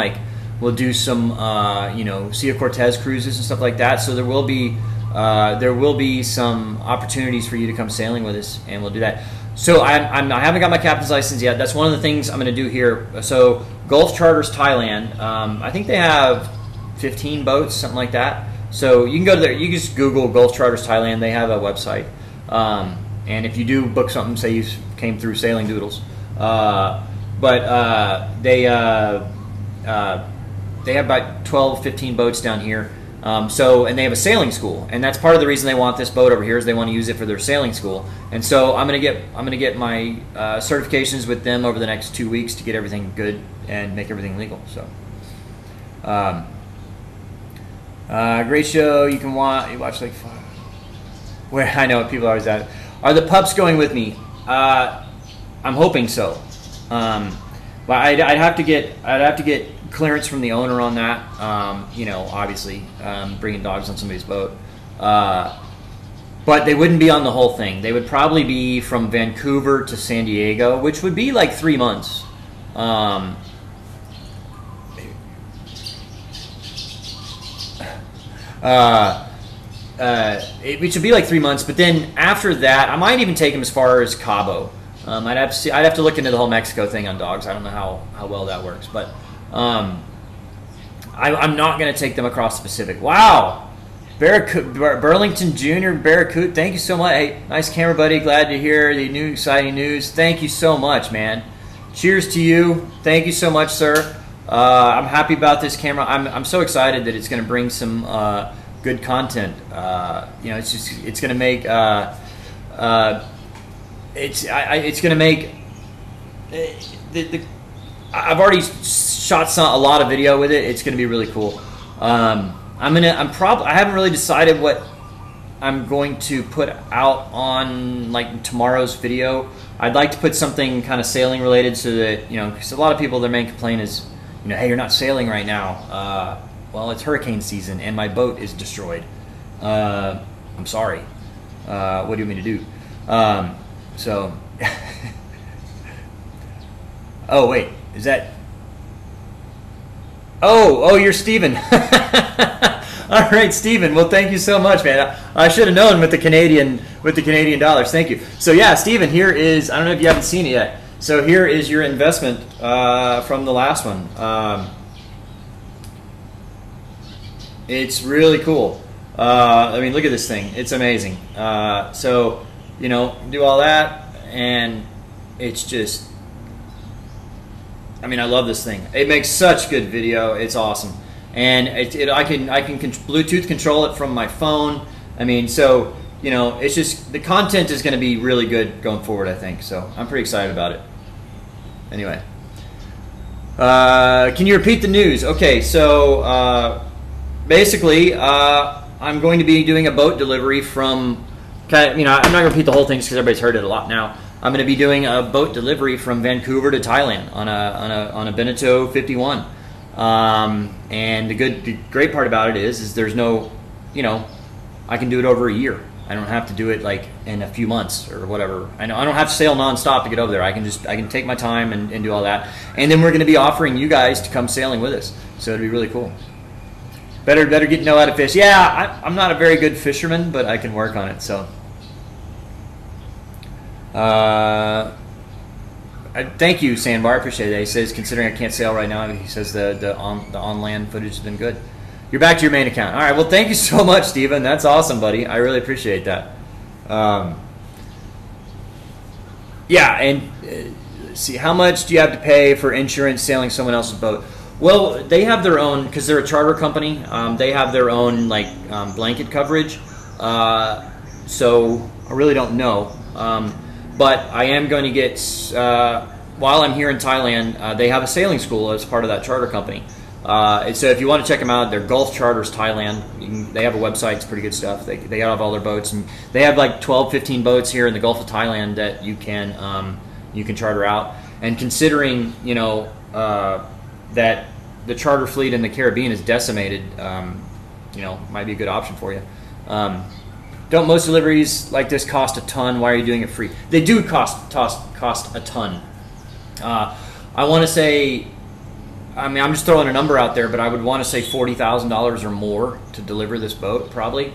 Sea of Cortez cruises and stuff like that. So there will be some opportunities for you to come sailing with us, and we'll do that. So I haven't got my captain's license yet. That's one of the things I'm going to do here. So Gulf Charters Thailand, I think they have 15 boats, something like that. So you can go to there. You can just Google Gulf Charters Thailand. They have a website. And if you do book something, say you came through Sailing Doodles, they have about 12, 15 boats down here. And they have a sailing school, and that's part of the reason they want this boat over here, is they want to use it for their sailing school. And so I'm gonna get my certifications with them over the next 2 weeks to get everything good and make everything legal. So. Great show. You watch like 5. Where I know people always ask, are the pups going with me? I'm hoping so. But I'd have to get clearance from the owner on that. Obviously, bringing dogs on somebody's boat. But they wouldn't be on the whole thing. They would probably be from Vancouver to San Diego, which would be like 3 months. It should be like 3 months, but then after that, I might even take them as far as Cabo. I'd have to look into the whole Mexico thing on dogs. I don't know how well that works, but I'm not going to take them across the Pacific. Wow, Burlington Jr. Barracuda, thank you so much. Hey, nice camera, buddy. Glad to hear the new exciting news. Thank you so much, man. Cheers to you. Thank you so much, sir. I'm happy about this camera. I'm so excited that it's going to bring some good content. It's going to make it's going to make I've already shot a lot of video with it. It's going to be really cool. I haven't really decided what I'm going to put out on like tomorrow's video. I'd like to put something kind of sailing related, so that because a lot of people, their main complaint is, hey, you're not sailing right now. Well, it's hurricane season and my boat is destroyed. I'm sorry. What do you want me to do? Oh wait, is that? Oh, you're Steven. All right, Steven. Well, thank you so much, man. I should have known with the Canadian dollars. Thank you. So yeah, Steven, here is, I don't know if you haven't seen it yet. So here is your investment from the last one. It's really cool. Look at this thing. It's amazing. So, do all that, and it's just I mean, I love this thing. It makes such good video. It's awesome, and I can Bluetooth control it from my phone. I mean, so you know, it's just the content is going to be really good going forward, I think. So I'm pretty excited about it. Anyway, can you repeat the news? Okay, so basically, I'm going to be doing a boat delivery from. I'm not going to repeat the whole thing because everybody's heard it a lot now. I'm going to be doing a boat delivery from Vancouver to Thailand on a Beneteau 51. And the great part about it is there's no, you know, I can do it over a year. I don't have to do it like in a few months or whatever. I don't have to sail nonstop to get over there. I can take my time and do all that. And then we're going to be offering you guys to come sailing with us. So it'll be really cool. Better get to know how to fish. Yeah, I'm not a very good fisherman, but I can work on it. So, thank you, Sandbar. I appreciate it. He says, considering I can't sail right now, he says the on land footage has been good. You're back to your main account. All right. Well, thank you so much, Steven. That's awesome, buddy. I really appreciate that. Yeah, and let's see, how much do you have to pay for insurance sailing someone else's boat? Well, they have their own, because they're a charter company. They have their own like blanket coverage. So I really don't know. But I am going to get, while I'm here in Thailand, they have a sailing school as part of that charter company. So if you want to check them out, they're Gulf Charters Thailand. They have a website. It's pretty good stuff. They have all their boats, and they have like 12, 15 boats here in the Gulf of Thailand that you can charter out. And considering, you know, that the charter fleet in the Caribbean is decimated, you know, might be a good option for you. Don't most deliveries like this cost a ton? Why are you doing it free? They do cost a ton. I want to say, I mean, I'm just throwing a number out there, but I would want to say $40,000 or more to deliver this boat, probably.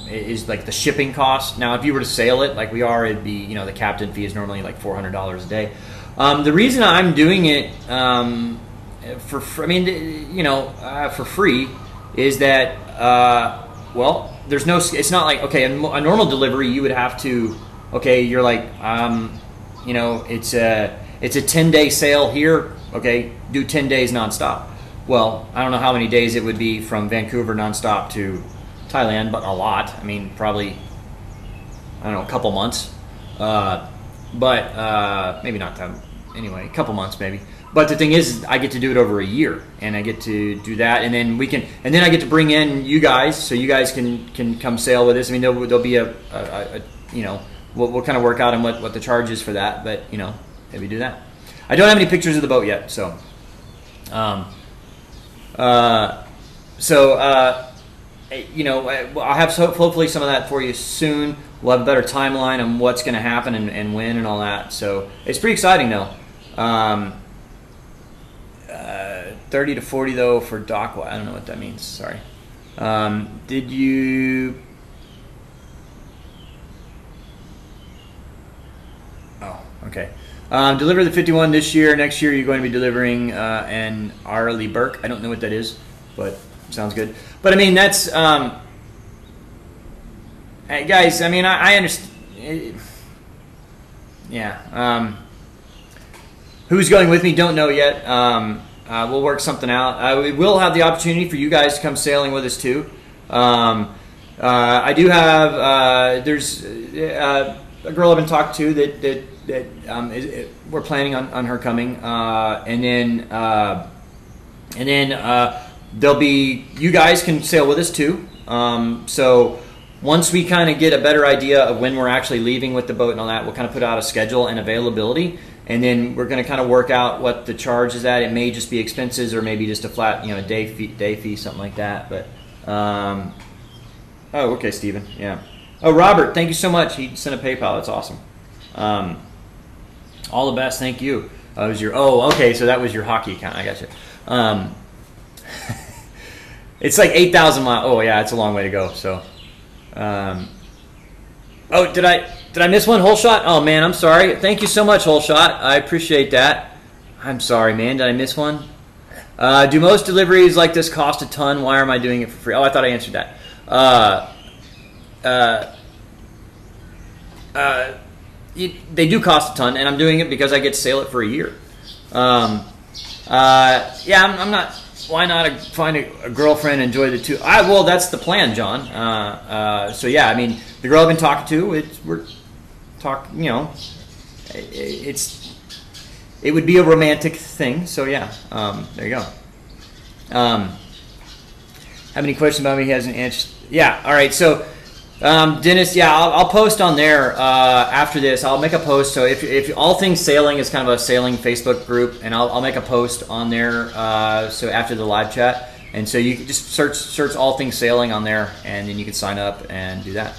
Is like the shipping cost. Now, if you were to sail it like we are, it'd be, you know, the captain fee is normally like $400 a day. The reason I'm doing it for free is that, well, there's no, it's not like, okay, a normal delivery you would have to, okay, you're like, you know, it's a 10-day sail here, okay, do 10 days nonstop. Well, I don't know how many days it would be from Vancouver nonstop to Thailand, but a lot. I mean, probably, I don't know, a couple months. But maybe not that, anyway, a couple months maybe. But the thing is, I get to do it over a year, and I get to do that, and then I get to bring in you guys, so you guys can come sail with us. I mean, there'll be a you know, we'll kind of work out on what the charge is for that, but you know, maybe do that. I don't have any pictures of the boat yet, so you know, I'll have hopefully some of that for you soon. We'll have a better timeline on what's going to happen and when and all that. So it's pretty exciting though. 30 to 40 though for dock. I don't know what that means. Sorry. Did you? Oh, okay. Deliver the 51 this year. Next year you're going to be delivering an Arleigh Burke. I don't know what that is, but sounds good. But I mean, that's guys. I mean, I understand. Yeah. Who's going with me? Don't know yet. We'll work something out. We will have the opportunity for you guys to come sailing with us too. I do have. There's a girl I've been talking to that we're planning on her coming, and then there'll be, you guys can sail with us too. So once we kind of get a better idea of when we're actually leaving with the boat and all that, we'll kind of put out a schedule and availability, and then we're going to kind of work out what the charge is at. It may just be expenses, or maybe just a flat, you know, day fee, something like that. But oh, okay, Stephen. Yeah. Oh, Robert, thank you so much. He sent a PayPal. That's awesome. All the best. Thank you. Was your, oh, okay. So that was your hockey account. I got you. It's like 8,000 miles. Oh yeah, it's a long way to go. So, oh, did I miss one? Whole shot? Oh man, I'm sorry. Thank you so much, Whole Shot. I appreciate that. I'm sorry, man. Did I miss one? Do most deliveries like this cost a ton? Why am I doing it for free? Oh, I thought I answered that. They do cost a ton, and I'm doing it because I get to sail it for a year. Yeah, I'm not. Why not find a girlfriend and enjoy the two? Well, that's the plan, John. So yeah, I mean, the girl I've been talking to, we're talking. You know, it would be a romantic thing. So yeah, there you go. Have any questions about me? He hasn't answered. Yeah. All right. So. Dennis, yeah, I'll post on there after this. I'll make a post. So if All Things Sailing is kind of a sailing Facebook group, and I'll make a post on there. So after the live chat, and so you can just search All Things Sailing on there, and then you can sign up and do that.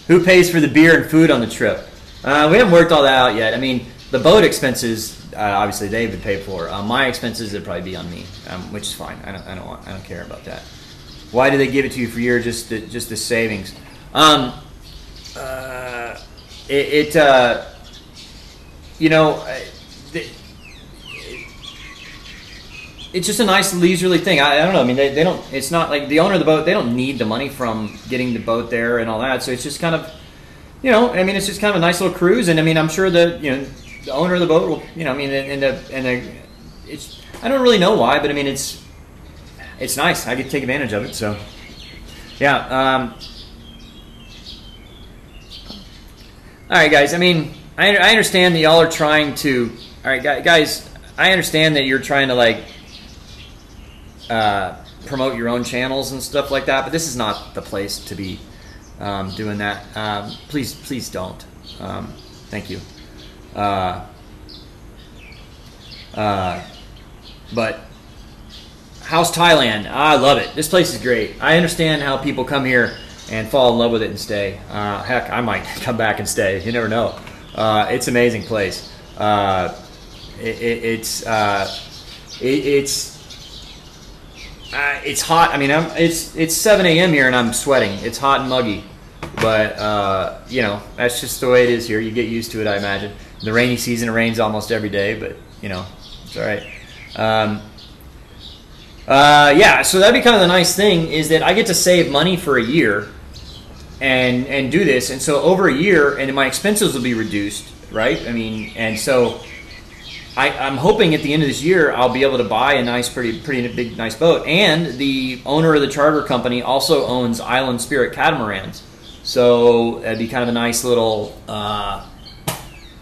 Who pays for the beer and food on the trip? We haven't worked all that out yet. I mean, the boat expenses obviously they've been paid for. My expenses would probably be on me, which is fine. I don't care about that. Why do they give it to you for a year? Just the savings. You know, it's just a nice leisurely thing. I don't know. I mean, they don't. It's not like the owner of the boat. They don't need the money from getting the boat there and all that. So it's just kind of, you know, I mean, it's just kind of a nice little cruise. And I mean, I'm sure that, you know, the owner of the boat will, you know, I mean, it's, I don't really know why, but I mean, it's nice. I get to take advantage of it. So, yeah. All right, guys. I mean, I understand that y'all are trying to. All right, guys. I understand that you're trying to like promote your own channels and stuff like that, but this is not the place to be doing that. Please don't. Thank you. But how's Thailand? I love it. This place is great. I understand how people come here and fall in love with it and stay. Heck, I might come back and stay. You never know. It's an amazing place. It's hot. I mean, it's 7 a.m. here and I'm sweating. It's hot and muggy, but you know, that's just the way it is here. You get used to it, I imagine. The rainy season, it rains almost every day, but you know, it's all right. Yeah, so that'd be kind of the nice thing is that I get to save money for a year and do this, and so over a year, and my expenses will be reduced, right? I mean, and so I'm hoping at the end of this year I'll be able to buy a nice, pretty big, nice boat. And the owner of the charter company also owns Island Spirit catamarans, so that'd be kind of a nice little.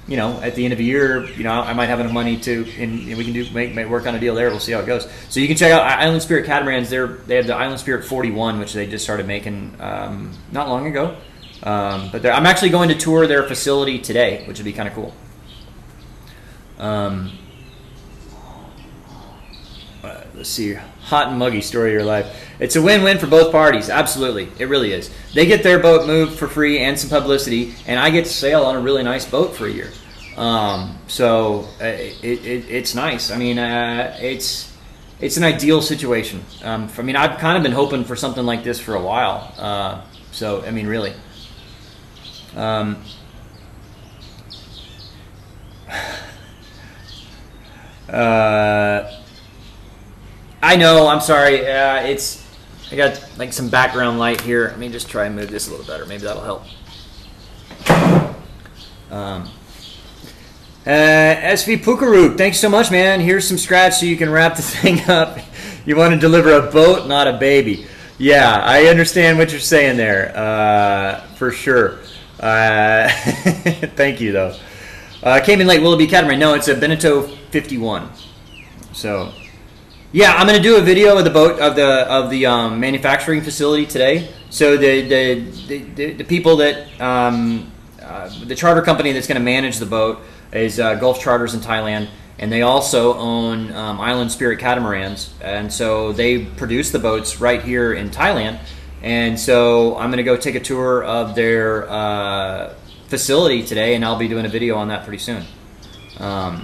You know, at the end of the year, you know, I might have enough money to, and we can make work on a deal there. We'll see how it goes. So you can check out Island Spirit catamarans. They have the Island Spirit 41, which they just started making not long ago. But I'm actually going to tour their facility today, which would be kind of cool. Let's see. Hot and muggy story of your life. It's a win-win for both parties. Absolutely. It really is. They get their boat moved for free and some publicity, and I get to sail on a really nice boat for a year. So it's nice. I mean, it's an ideal situation. I mean, I've kind of been hoping for something like this for a while. So, I mean, really. I know. I'm sorry. I got like some background light here. Let me just try and move this a little better. Maybe that'll help. SV Pukaruk, thanks so much, man. Here's some scratch so you can wrap the thing up. You want to deliver a boat, not a baby. Yeah, I understand what you're saying there. For sure. Thank you, though. Came in late. Will it be catamaran? No, it's a Beneteau 51. So. Yeah, I'm going to do a video of the boat of the manufacturing facility today. So the people that the charter company that's going to manage the boat is Gulf Charters in Thailand, and they also own Island Spirit catamarans, and so they produce the boats right here in Thailand. And so I'm going to go take a tour of their facility today, and I'll be doing a video on that pretty soon. Yeah.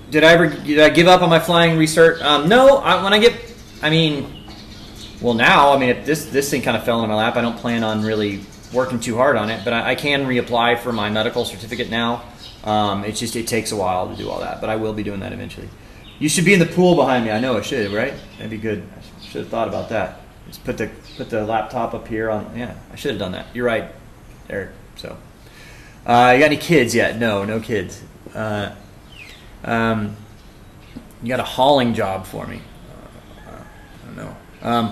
Did I give up on my flying restart? No. Now, if this thing kind of fell in my lap, I don't plan on really working too hard on it, but I can reapply for my medical certificate now. It takes a while to do all that, but I will be doing that eventually. You should be in the pool behind me. I know I should, right? That'd be good. I should have thought about that. Just put the laptop up here on. Yeah, I should have done that. You're right. There. So, you got any kids yet? No, no kids. You got a hauling job for me? I don't know.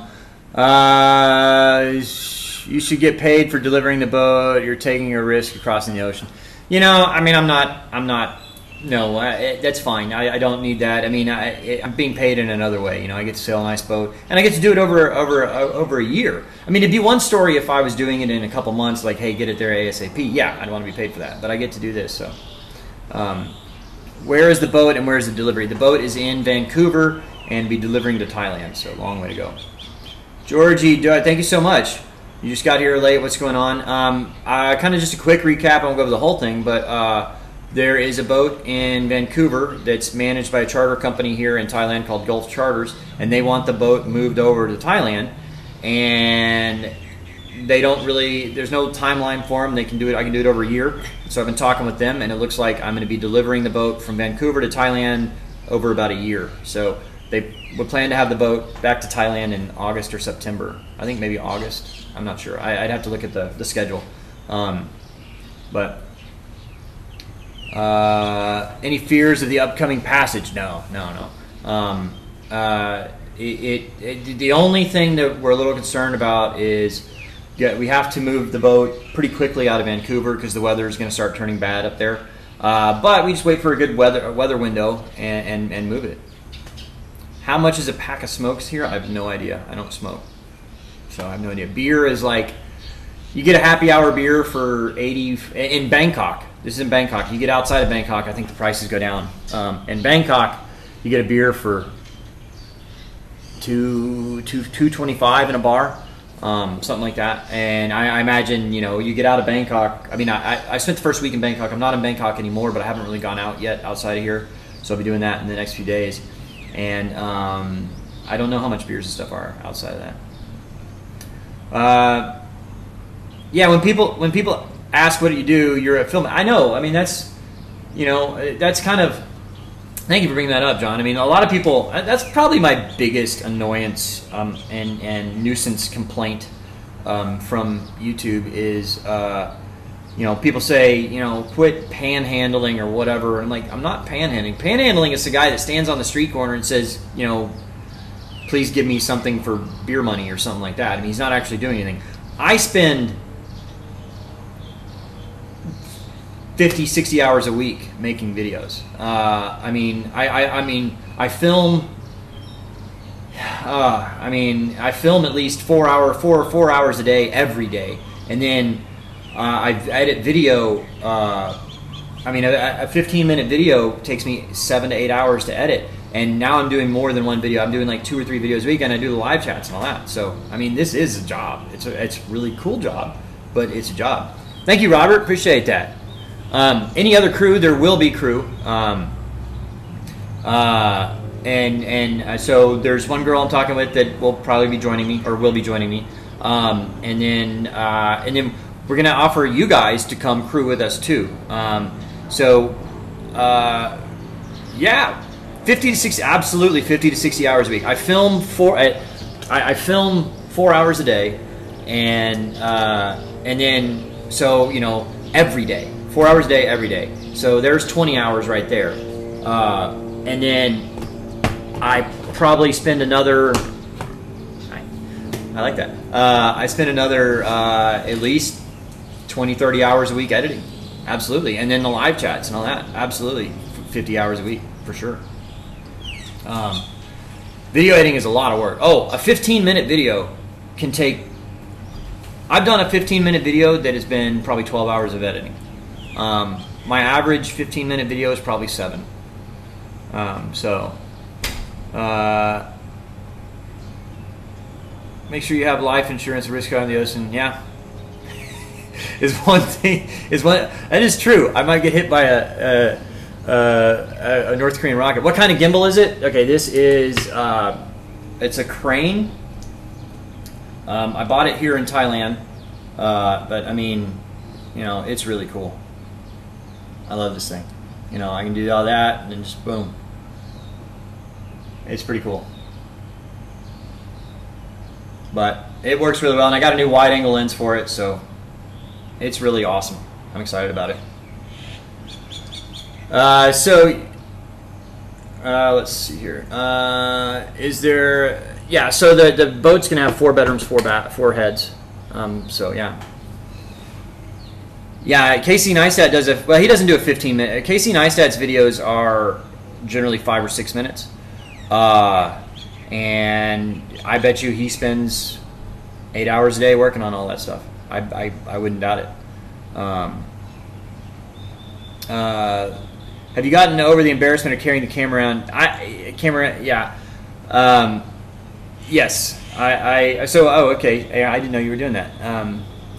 You should get paid for delivering the boat. You're taking a risk of crossing the ocean. You know, I mean, I'm not. No, that's fine. I don't need that. I mean, I'm being paid in another way. You know, I get to sail a nice boat, and I get to do it over a year. I mean, it'd be one story if I was doing it in a couple months, like, hey, get it there ASAP. Yeah, I'd want to be paid for that, but I get to do this. So, where is the boat and where is the delivery? The boat is in Vancouver and be delivering to Thailand. So, long way to go. Georgie, thank you so much. You just got here late. What's going on? Kind of just a quick recap. I won't go over the whole thing, but there is a boat in Vancouver that's managed by a charter company here in Thailand called Gulf Charters, and they want the boat moved over to Thailand. And they don't really, there's no timeline for them. They can do it. I can do it over a year. So I've been talking with them, and it looks like I'm going to be delivering the boat from Vancouver to Thailand over about a year. So they would plan to have the boat back to Thailand in August or September. I think maybe August. I'm not sure. I'd have to look at the schedule. But any fears of the upcoming passage? No. The only thing that we're a little concerned about is we have to move the boat pretty quickly out of Vancouver because the weather is going to start turning bad up there. But we just wait for a good weather window and move it. How much is a pack of smokes here? I have no idea. I don't smoke, so I have no idea. Beer is like, you get a happy hour beer for 80 in Bangkok. This is in Bangkok. You get outside of Bangkok, I think the prices go down. In Bangkok, you get a beer for $2.25 in a bar, something like that. And I imagine, you know, you get out of Bangkok. I mean, I spent the first week in Bangkok. I'm not in Bangkok anymore, but I haven't really gone out yet outside of here. So I'll be doing that in the next few days. And I don't know how much beers and stuff are outside of that. Yeah, when people ask what do you do, you're a film. I know. I mean, that's, you know, that's kind of. Thank you for bringing that up, John. I mean, a lot of people. That's probably my biggest annoyance and nuisance complaint from YouTube is, you know, people say, you know, quit panhandling or whatever. And I'm like, I'm not panhandling. Panhandling is the guy that stands on the street corner and says, you know, please give me something for beer money or something like that. I mean, he's not actually doing anything. I spend 50, 60 hours a week making videos. I mean, I film. I film at least 4 hours a day every day, and then I edit video. I mean, a 15-minute video takes me 7 to 8 hours to edit, and now I'm doing more than one video. I'm doing like 2 or 3 videos a week, and I do the live chats and all that. So, I mean, this is a job. It's a really cool job, but it's a job. Thank you, Robert. Appreciate that. Any other crew? There will be crew. So there's one girl I'm talking with that will probably be joining me, or will be joining me. And then we're gonna offer you guys to come crew with us too. Yeah, 50 to 60, absolutely 50 to 60 hours a week. I film I film 4 hours a day, and then so, you know, every day. 4 hours a day, every day. So there's 20 hours right there. And then I probably spend another, I like that. I spend another at least 20, 30 hours a week editing. Absolutely. And then the live chats and all that. Absolutely. 50 hours a week, for sure. Video editing is a lot of work. Oh, a 15-minute video can take, I've done a 15-minute video that has been probably 12 hours of editing. My average 15-minute video is probably 7. Make sure you have life insurance, risk out in the ocean. Yeah, is one thing. That is true. I might get hit by a North Korean rocket. What kind of gimbal is it? Okay, this is it's a crane. I bought it here in Thailand, but I mean, you know, it's really cool. I love this thing. You know, I can do all that and then just boom. It's pretty cool. But it works really well, and I got a new wide-angle lens for it, so It's really awesome. I'm excited about it. Let's see here. Is there? Yeah. So the boat's gonna have 4 bedrooms, 4 heads. So yeah. Yeah, Casey Neistat does well, he doesn't do a 15-minute. Casey Neistat's videos are generally 5 or 6 minutes. And I bet you he spends 8 hours a day working on all that stuff. I wouldn't doubt it. Have you gotten over the embarrassment of carrying the camera around? Yeah. Yes. Okay. I didn't know you were doing that.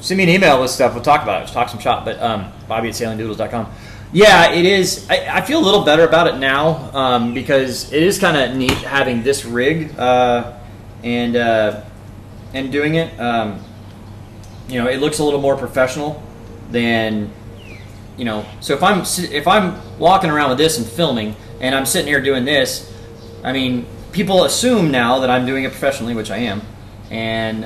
Send me an email with stuff. We'll talk about it. Let's talk some shop. But Bobby@sailingdoodles.com. Yeah, it is. I feel a little better about it now because it is kind of neat having this rig and doing it. It looks a little more professional than, So if I'm walking around with this and filming, and I'm sitting here doing this, I mean, people assume now that I'm doing it professionally, which I am, and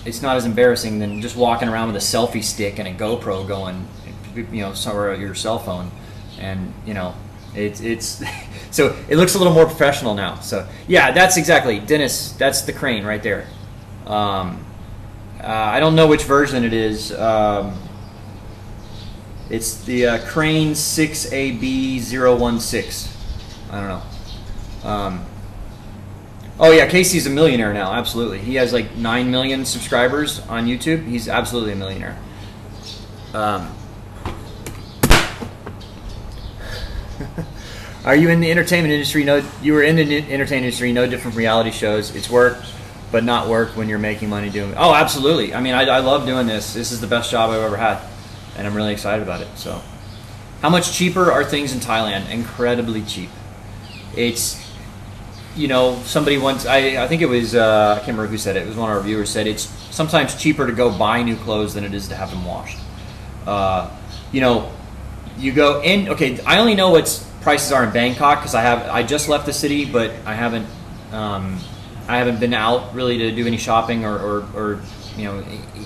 it's not as embarrassing than just walking around with a selfie stick and a GoPro going, somewhere your cell phone, and it's so it looks a little more professional now. So yeah, that's exactly, Dennis. That's the crane right there. I don't know which version it is. It's the Crane 6AB016. I don't know. Oh yeah, Casey's a millionaire now. Absolutely, he has like 9 million subscribers on YouTube. He's absolutely a millionaire. Are you in the entertainment industry? No, you were in the entertainment industry. No different from reality shows. It's work, but not work when you're making money doing it. Oh, absolutely. I mean, I love doing this. This is the best job I've ever had, and I'm really excited about it. So, how much cheaper are things in Thailand? Incredibly cheap. It's, somebody once, I think it was, I can't remember who said it. It was one of our viewers said it's sometimes cheaper to go buy new clothes than it is to have them washed. You go in. Okay, I only know what prices are in Bangkok because I just left the city, but I haven't been out really to do any shopping or eat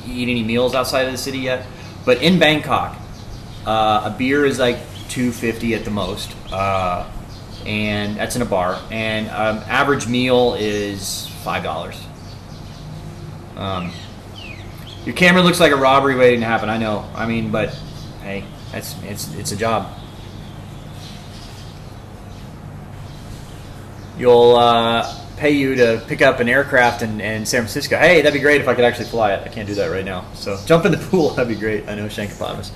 any meals outside of the city yet. But in Bangkok, a beer is like $2.50 at the most, and that's in a bar. And average meal is $5. Your camera looks like a robbery waiting to happen. I know. I mean, but hey, it's a job. You'll pay you to pick up an aircraft in San Francisco. Hey, that'd be great if I could actually fly it. I can't do that right now. So jump in the pool. That'd be great. I know, Shankopotamus.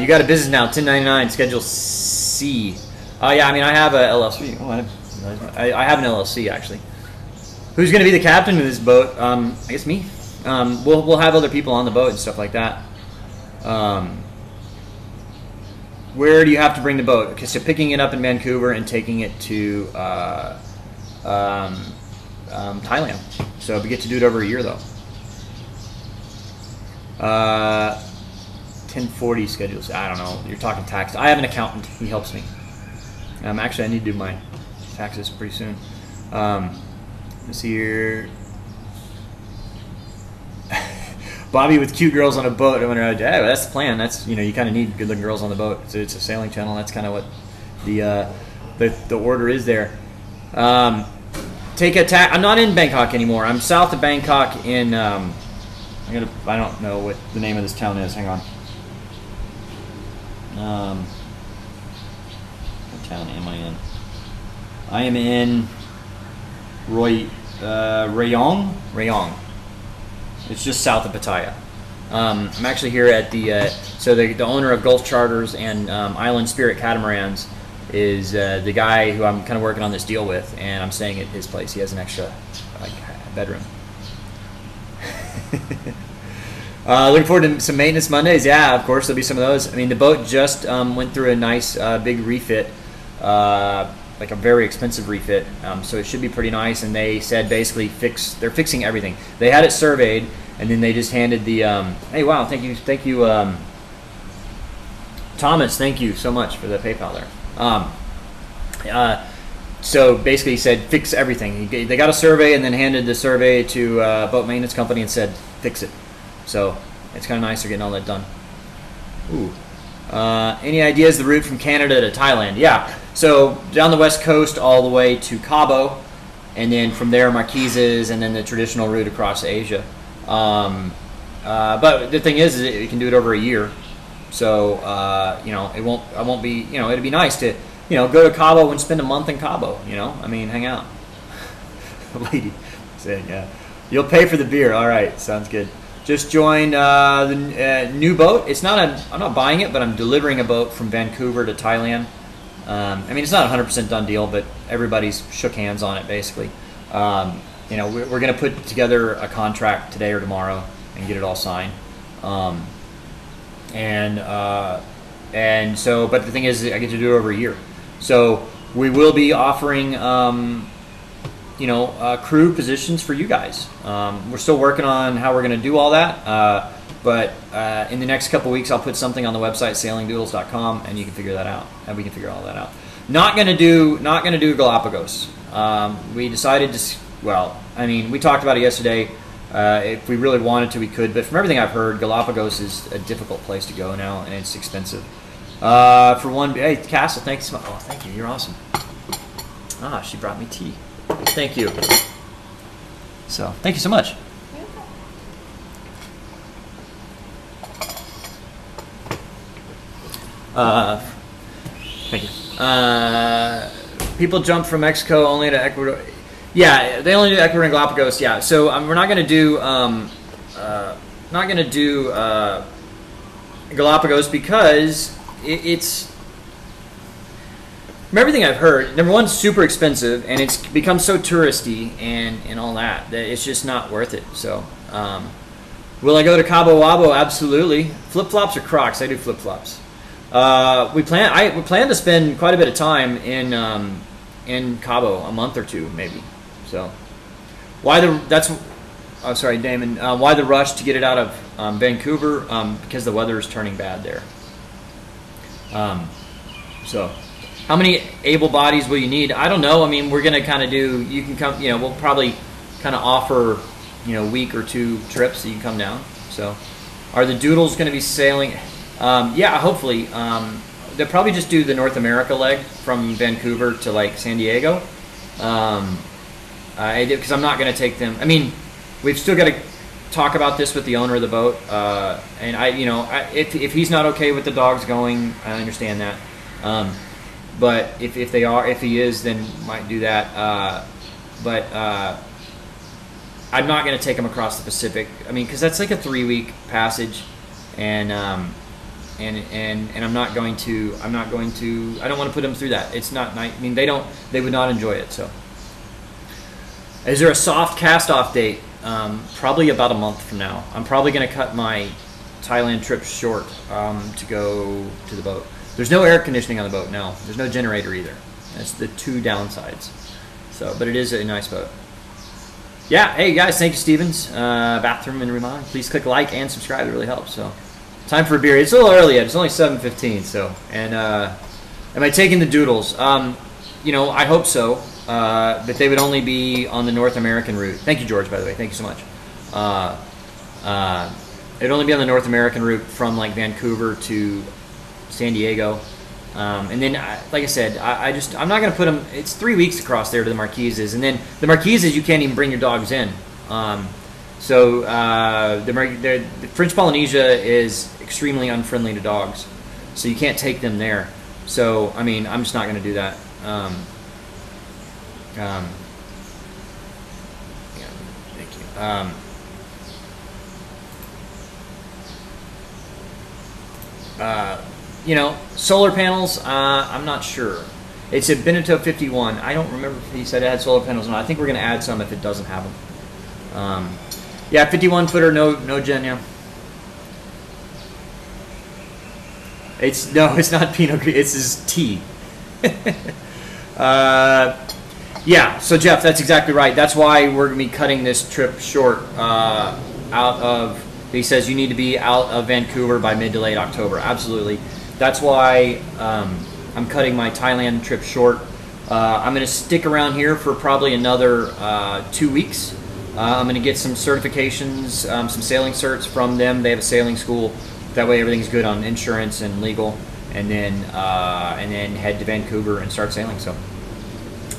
You got a business now. 1099 Schedule C. Yeah, I mean, I have a LLC. Oh, I have an LLC actually. Who's going to be the captain of this boat? I guess me. We'll have other people on the boat and stuff like that. Where do you have to bring the boat? Okay, so picking it up in Vancouver and taking it to Thailand. So we get to do it over a year though. 1040 schedules. I don't know. You're talking tax. I have an accountant. He helps me. Actually, I need to do my taxes pretty soon. Let's see here. Bobby with cute girls on a boat. I wonder, yeah, that's the plan. That's, you kind of need good-looking girls on the boat. So it's a sailing channel. That's kind of what the order is there. Take a I'm not in Bangkok anymore. I'm south of Bangkok in. I don't know what the name of this town is. Hang on. What town am I in? I am in Rayong. It's just south of Pattaya. I'm actually here at the the owner of Gulf Charters and Island Spirit Catamarans is the guy who I'm kind of working on this deal with, and I'm staying at his place. He has an extra bedroom. Looking forward to some maintenance Mondays. Yeah, of course there'll be some of those. I mean, the boat just went through a nice big refit, like a very expensive refit, so it should be pretty nice. And they said basically they're fixing everything. They had it surveyed, and then they just handed the hey, wow, thank you Thomas, thank you so much for the PayPal there. So basically he said fix everything. They got a survey and then handed the survey to a boat maintenance company and said fix it. So it's kind of nice they're getting all that done. Ooh. Any ideas the route from Canada to Thailand? Yeah. So down the west coast all the way to Cabo, and then from there Marquises, and then the traditional route across Asia. But the thing is you can do it over a year. So you know, I won't be, you know, it'd be nice to, you know, go to Cabo and spend a month in Cabo. You know, I mean, hang out. Lady saying, yeah, you'll pay for the beer. All right, sounds good. Just joined the new boat. It's not I'm not buying it, but I'm delivering a boat from Vancouver to Thailand. I mean, it's not a 100% done deal, but everybody's shook hands on it basically. You know, we're going to put together a contract today or tomorrow and get it all signed. And so, but the thing is, I get to do it over a year. So we will be offering, you know, crew positions for you guys. We're still working on how we're going to do all that. But in the next couple weeks, I'll put something on the website, sailingdoodles.com, and you can figure that out. And we can figure all that out. Not going to do Galapagos. We decided to. Well, I mean, we talked about it yesterday. If we really wanted to, we could. But from everything I've heard, Galapagos is a difficult place to go now, and it's expensive. For one, hey, Castle, thank you so much. Oh, thank you. You're awesome. Ah, she brought me tea. Thank you. So, thank you so much. Thank you. People jump from Mexico only to Ecuador. Yeah, they only do Ecuador and Galapagos. Yeah, so we're not going to do Galapagos because it's from everything I've heard. Number one, super expensive, and it's become so touristy and all that it's just not worth it. So, will I go to Cabo Wabo? Absolutely. Flip flops or Crocs? I do flip flops. We plan to spend quite a bit of time in Cabo, a month or two maybe. So, oh, sorry, Damon. Why the rush to get it out of Vancouver? Because the weather is turning bad there. So, how many able bodies will you need? I don't know. I mean, we're gonna kind of do. You can come. You know, we'll probably kind of offer, you know, a week or two trips so you can come down. So, are the Doodles going to be sailing? Yeah, hopefully. They'll probably just do the North America leg from Vancouver to like San Diego. Because I'm not going to take them. I mean, we've still got to talk about this with the owner of the boat. And you know, if he's not okay with the dogs going, I understand that. But if he is, then might do that. But I'm not going to take him across the Pacific. I mean, because that's like a 3-week passage, and I'm not going to. I don't want to put them through that. It's not. I mean, they would not enjoy it. So, is there a soft cast-off date? Probably about a month from now. I'm probably going to cut my Thailand trip short to go to the boat. There's no air conditioning on the boat. No, there's no generator either. That's the two downsides. So, but it is a nice boat. Yeah. Hey guys, thank you, Stevens. Bathroom and Remind. Please click like and subscribe. It really helps. So. Time for a beer. It's a little early yet. It's only 7:15. So, and am I taking the Doodles? You know, I hope so. But they would only be on the North American route. Thank you, George. By the way, thank you so much. It'd only be on the North American route from like Vancouver to San Diego, and then like I said, I'm not going to put them. It's 3 weeks across there to the Marquises, and then the Marquises you can't even bring your dogs in. So the French Polynesia is extremely unfriendly to dogs, so you can't take them there. So I mean, I'm just not going to do that. Yeah, thank you. You know, solar panels. I'm not sure. It's a Beneteau 51. I don't remember if he said it had solar panels or not. I think we're going to add some if it doesn't have them. Yeah, 51 footer, no gen, yeah. It's not Pinot Gris, it's his tea. Yeah, so Jeff, that's exactly right. That's why we're gonna be cutting this trip short. He says you need to be out of Vancouver by mid to late October. Absolutely. That's why I'm cutting my Thailand trip short. I'm gonna stick around here for probably another 2 weeks. I'm going to get some certifications, some sailing certs from them. They have a sailing school. That way everything's good on insurance and legal. And then head to Vancouver and start sailing. So,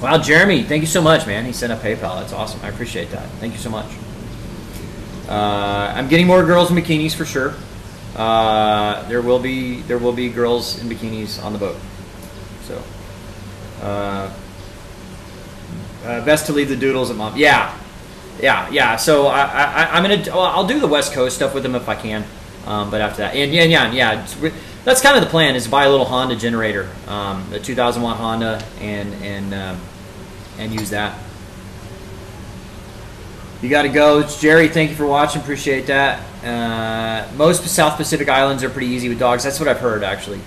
wow, Jeremy, thank you so much, man. He sent a PayPal. That's awesome. I appreciate that. Thank you so much. I'm getting more girls in bikinis for sure. There will be girls in bikinis on the boat. So, best to leave the doodles at mom. Yeah. So I'll do the West Coast stuff with them if I can. But after that, yeah. That's kind of the plan, is to buy a little Honda generator, the 2,000 watt Honda, and use that. You got to go. It's Jerry. Thank you for watching. Appreciate that. Most South Pacific islands are pretty easy with dogs. That's what I've heard, actually.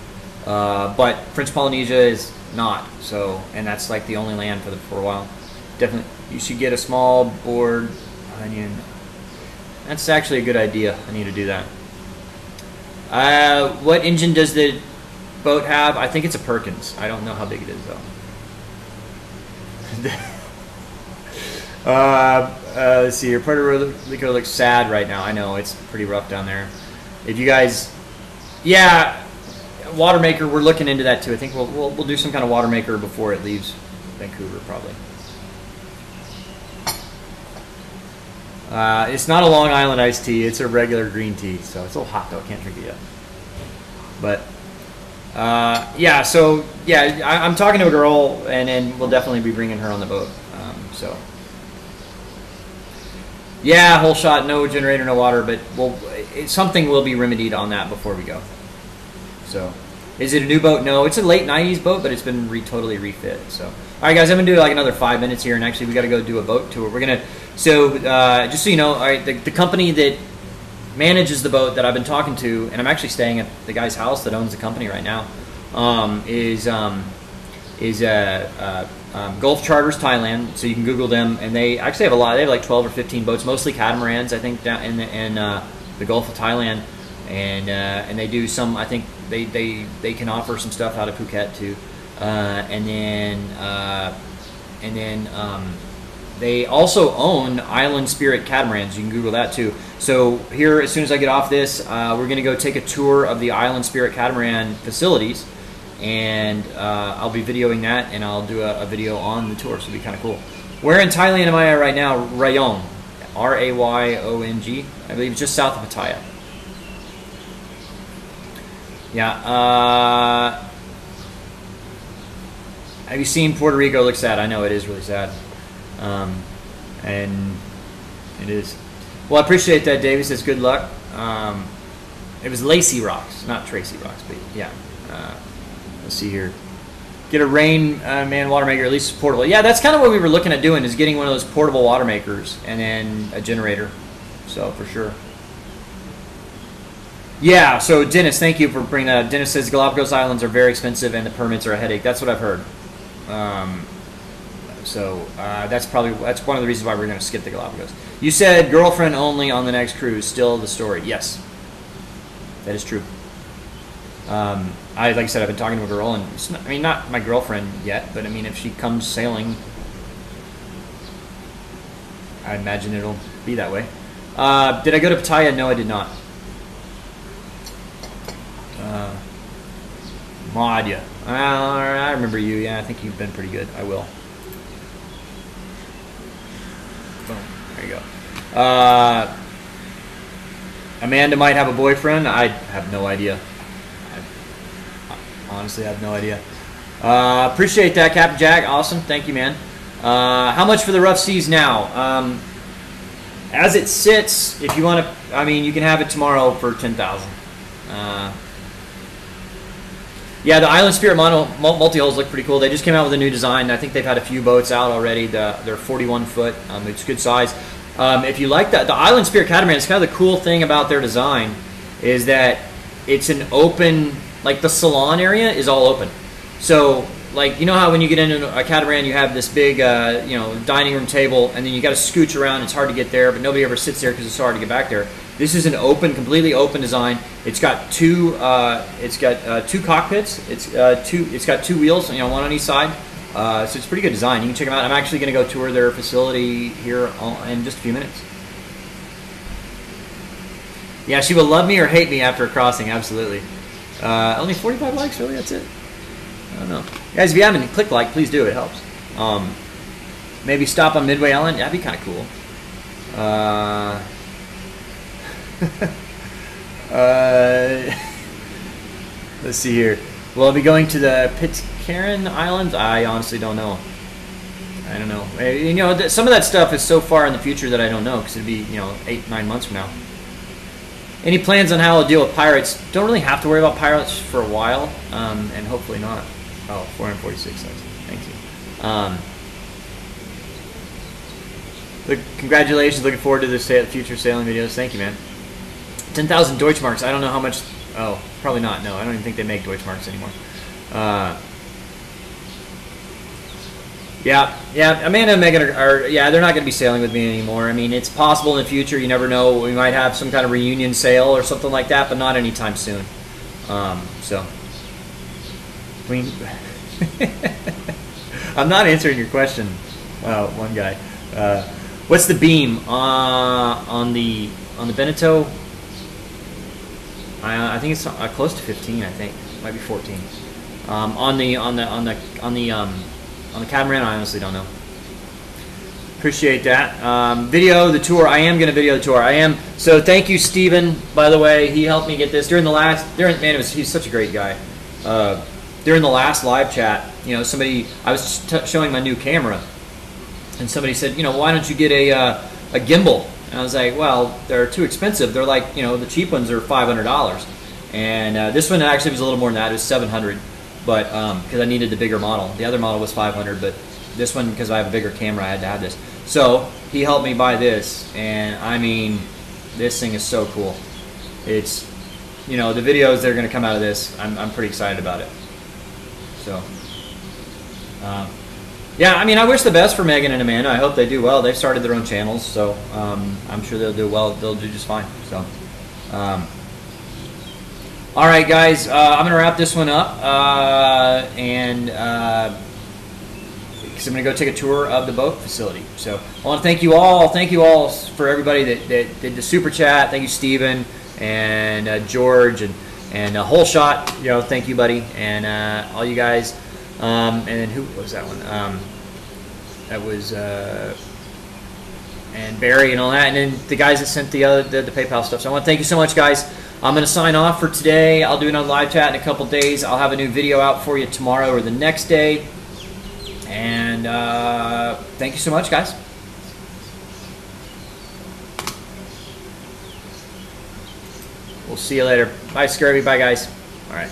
But French Polynesia is not. So, and that's like the only land for a while. Definitely, you should get a small board onion. That's actually a good idea. I need to do that. What engine does the boat have? I think it's a Perkins. I don't know how big it is though. Let's see here. Puerto Rico looks sad right now. I know, it's pretty rough down there. If you guys, yeah, water maker, we're looking into that too. I think we'll do some kind of water maker before it leaves Vancouver, probably. It's not a Long Island iced tea. It's a regular green tea. So it's a little hot though. I can't drink it yet. But yeah. So yeah, I'm talking to a girl, and then we'll definitely be bringing her on the boat. So yeah, whole shot, no generator, no water, but something will be remedied on that before we go. So, is it a new boat? No, it's a late '90s boat, but it's been totally refit. So, all right, guys, I'm gonna do like another 5 minutes here, and actually we got to go do a boat tour. We're gonna. So, just so you know, all right, the company that manages the boat that I've been talking to, and I'm actually staying at the guy's house that owns the company right now, is Gulf Charters Thailand. So you can Google them, and they actually have a lot. They have like 12 or 15 boats, mostly catamarans, I think, down in the Gulf of Thailand, and they do some. I think they can offer some stuff out of Phuket too, and then they also own Island Spirit catamarans. You can Google that too. So here, as soon as I get off this, we're going to go take a tour of the Island Spirit catamaran facilities, and I'll be videoing that, and I'll do a video on the tour, so it'll be kind of cool. Where in Thailand am I at right now? Rayong, R-A-Y-O-N-G. I believe just south of Pattaya. Yeah. Have you seen Puerto Rico? It looks sad. I know it is really sad. And it is. Well, I appreciate that, David says good luck. It was Lacey Rocks, not Tracy Rocks, but yeah. Let's see here. Get a Rain Man water maker, at least portable. Yeah, that's kind of what we were looking at doing, is getting one of those portable water makers and then a generator. So for sure. Yeah, so Dennis, thank you for bringing that up. Dennis says Galapagos Islands are very expensive and the permits are a headache. That's what I've heard. That's one of the reasons why we're going to skip the Galapagos. You said girlfriend only on the next cruise. Still the story. Yes, that is true. Like I said, I've been talking to a girl, and it's not, I mean, not my girlfriend yet, but I mean, if she comes sailing, I imagine it'll be that way. Did I go to Pattaya? No, I did not. Maud, I remember you. Yeah, I think you've been pretty good. I will. Boom. There you go. Amanda might have a boyfriend. I have no idea. I honestly have no idea. Appreciate that, Captain Jack. Awesome. Thank you, man. How much for the Ruff Seas now? As it sits, if you want to, I mean, you can have it tomorrow for $10,000. Yeah, the Island Spirit multi-hulls look pretty cool. They just came out with a new design. I think they've had a few boats out already. They're 41 foot. It's good size. If you like that, the Island Spirit catamaran, it's kind of the cool thing about their design is that it's an open, like the salon area is all open. So, like, you know how when you get into a catamaran, you have this big, dining room table, and then you got to scooch around. It's hard to get there, but nobody ever sits there because it's hard to get back there. This is an open, completely open design. It's got two cockpits. It's got two wheels, one on each side, So it's pretty good design. You can check them out. I'm actually going to go tour their facility here in just a few minutes. Yeah, she will love me or hate me after a crossing. Absolutely. Only 45 likes, really? That's it? I don't know. Guys, if you haven't clicked like, please do. It helps. Maybe stop on Midway Island. That'd be kind of cool. Let's see here. Will I be going to the Pitcairn Islands? I honestly don't know. I don't know. You know, some of that stuff is so far in the future that I don't know, because it'd be, you know, 8-9 months from now. Any plans on how I'll deal with pirates? Don't really have to worry about pirates for a while, and hopefully not. Oh, 446 cents. Thank you. Look, congratulations. Looking forward to the future sailing videos. Thank you, man. 10,000 Deutschmarks. I don't know how much. Oh, probably not. No, I don't even think they make Deutschmarks anymore. Yeah, Amanda and Megan are yeah, they're not going to be sailing with me anymore. I mean, it's possible in the future. You never know. We might have some kind of reunion sail or something like that, but not anytime soon. So, I mean, I'm not answering your question. One guy. What's the beam on the Beneteau? I think it's close to 15. I think might be 14. On the catamaran, I honestly don't know. Appreciate that. Video the tour. I am going to video the tour. I am. So thank you, Steven, by the way. He helped me get this during the last. He's such a great guy. During the last live chat, you know, I was showing my new camera, and somebody said, you know, why don't you get a gimbal? And I was like, well, they're too expensive. They're like, you know, the cheap ones are $500, and this one actually was a little more than that. It was $700. But because I needed the bigger model. The other model was $500, but this one, because I have a bigger camera, I had to have this. So he helped me buy this, and I mean, this thing is so cool. It's, you know, the videos that are going to come out of this, I'm pretty excited about it. So, yeah, I mean, I wish the best for Megan and Amanda. I hope they do well. They've started their own channels, so I'm sure they'll do well. They'll do just fine. So. All right, guys, I'm going to wrap this one up, and because I'm going to go take a tour of the boat facility. So I want to thank you all. Thank you all for everybody that did the super chat. Thank you, Steven, and George, and Whole Shot. You know, thank you, buddy, and all you guys. And then who was that one? That was and Barry and all that, and then the guys that sent the PayPal stuff. So I want to thank you so much, guys. I'm going to sign off for today. I'll do another live chat in a couple days. I'll have a new video out for you tomorrow or the next day. And thank you so much, guys. We'll see you later. Bye, Scurvy. Bye, guys. All right.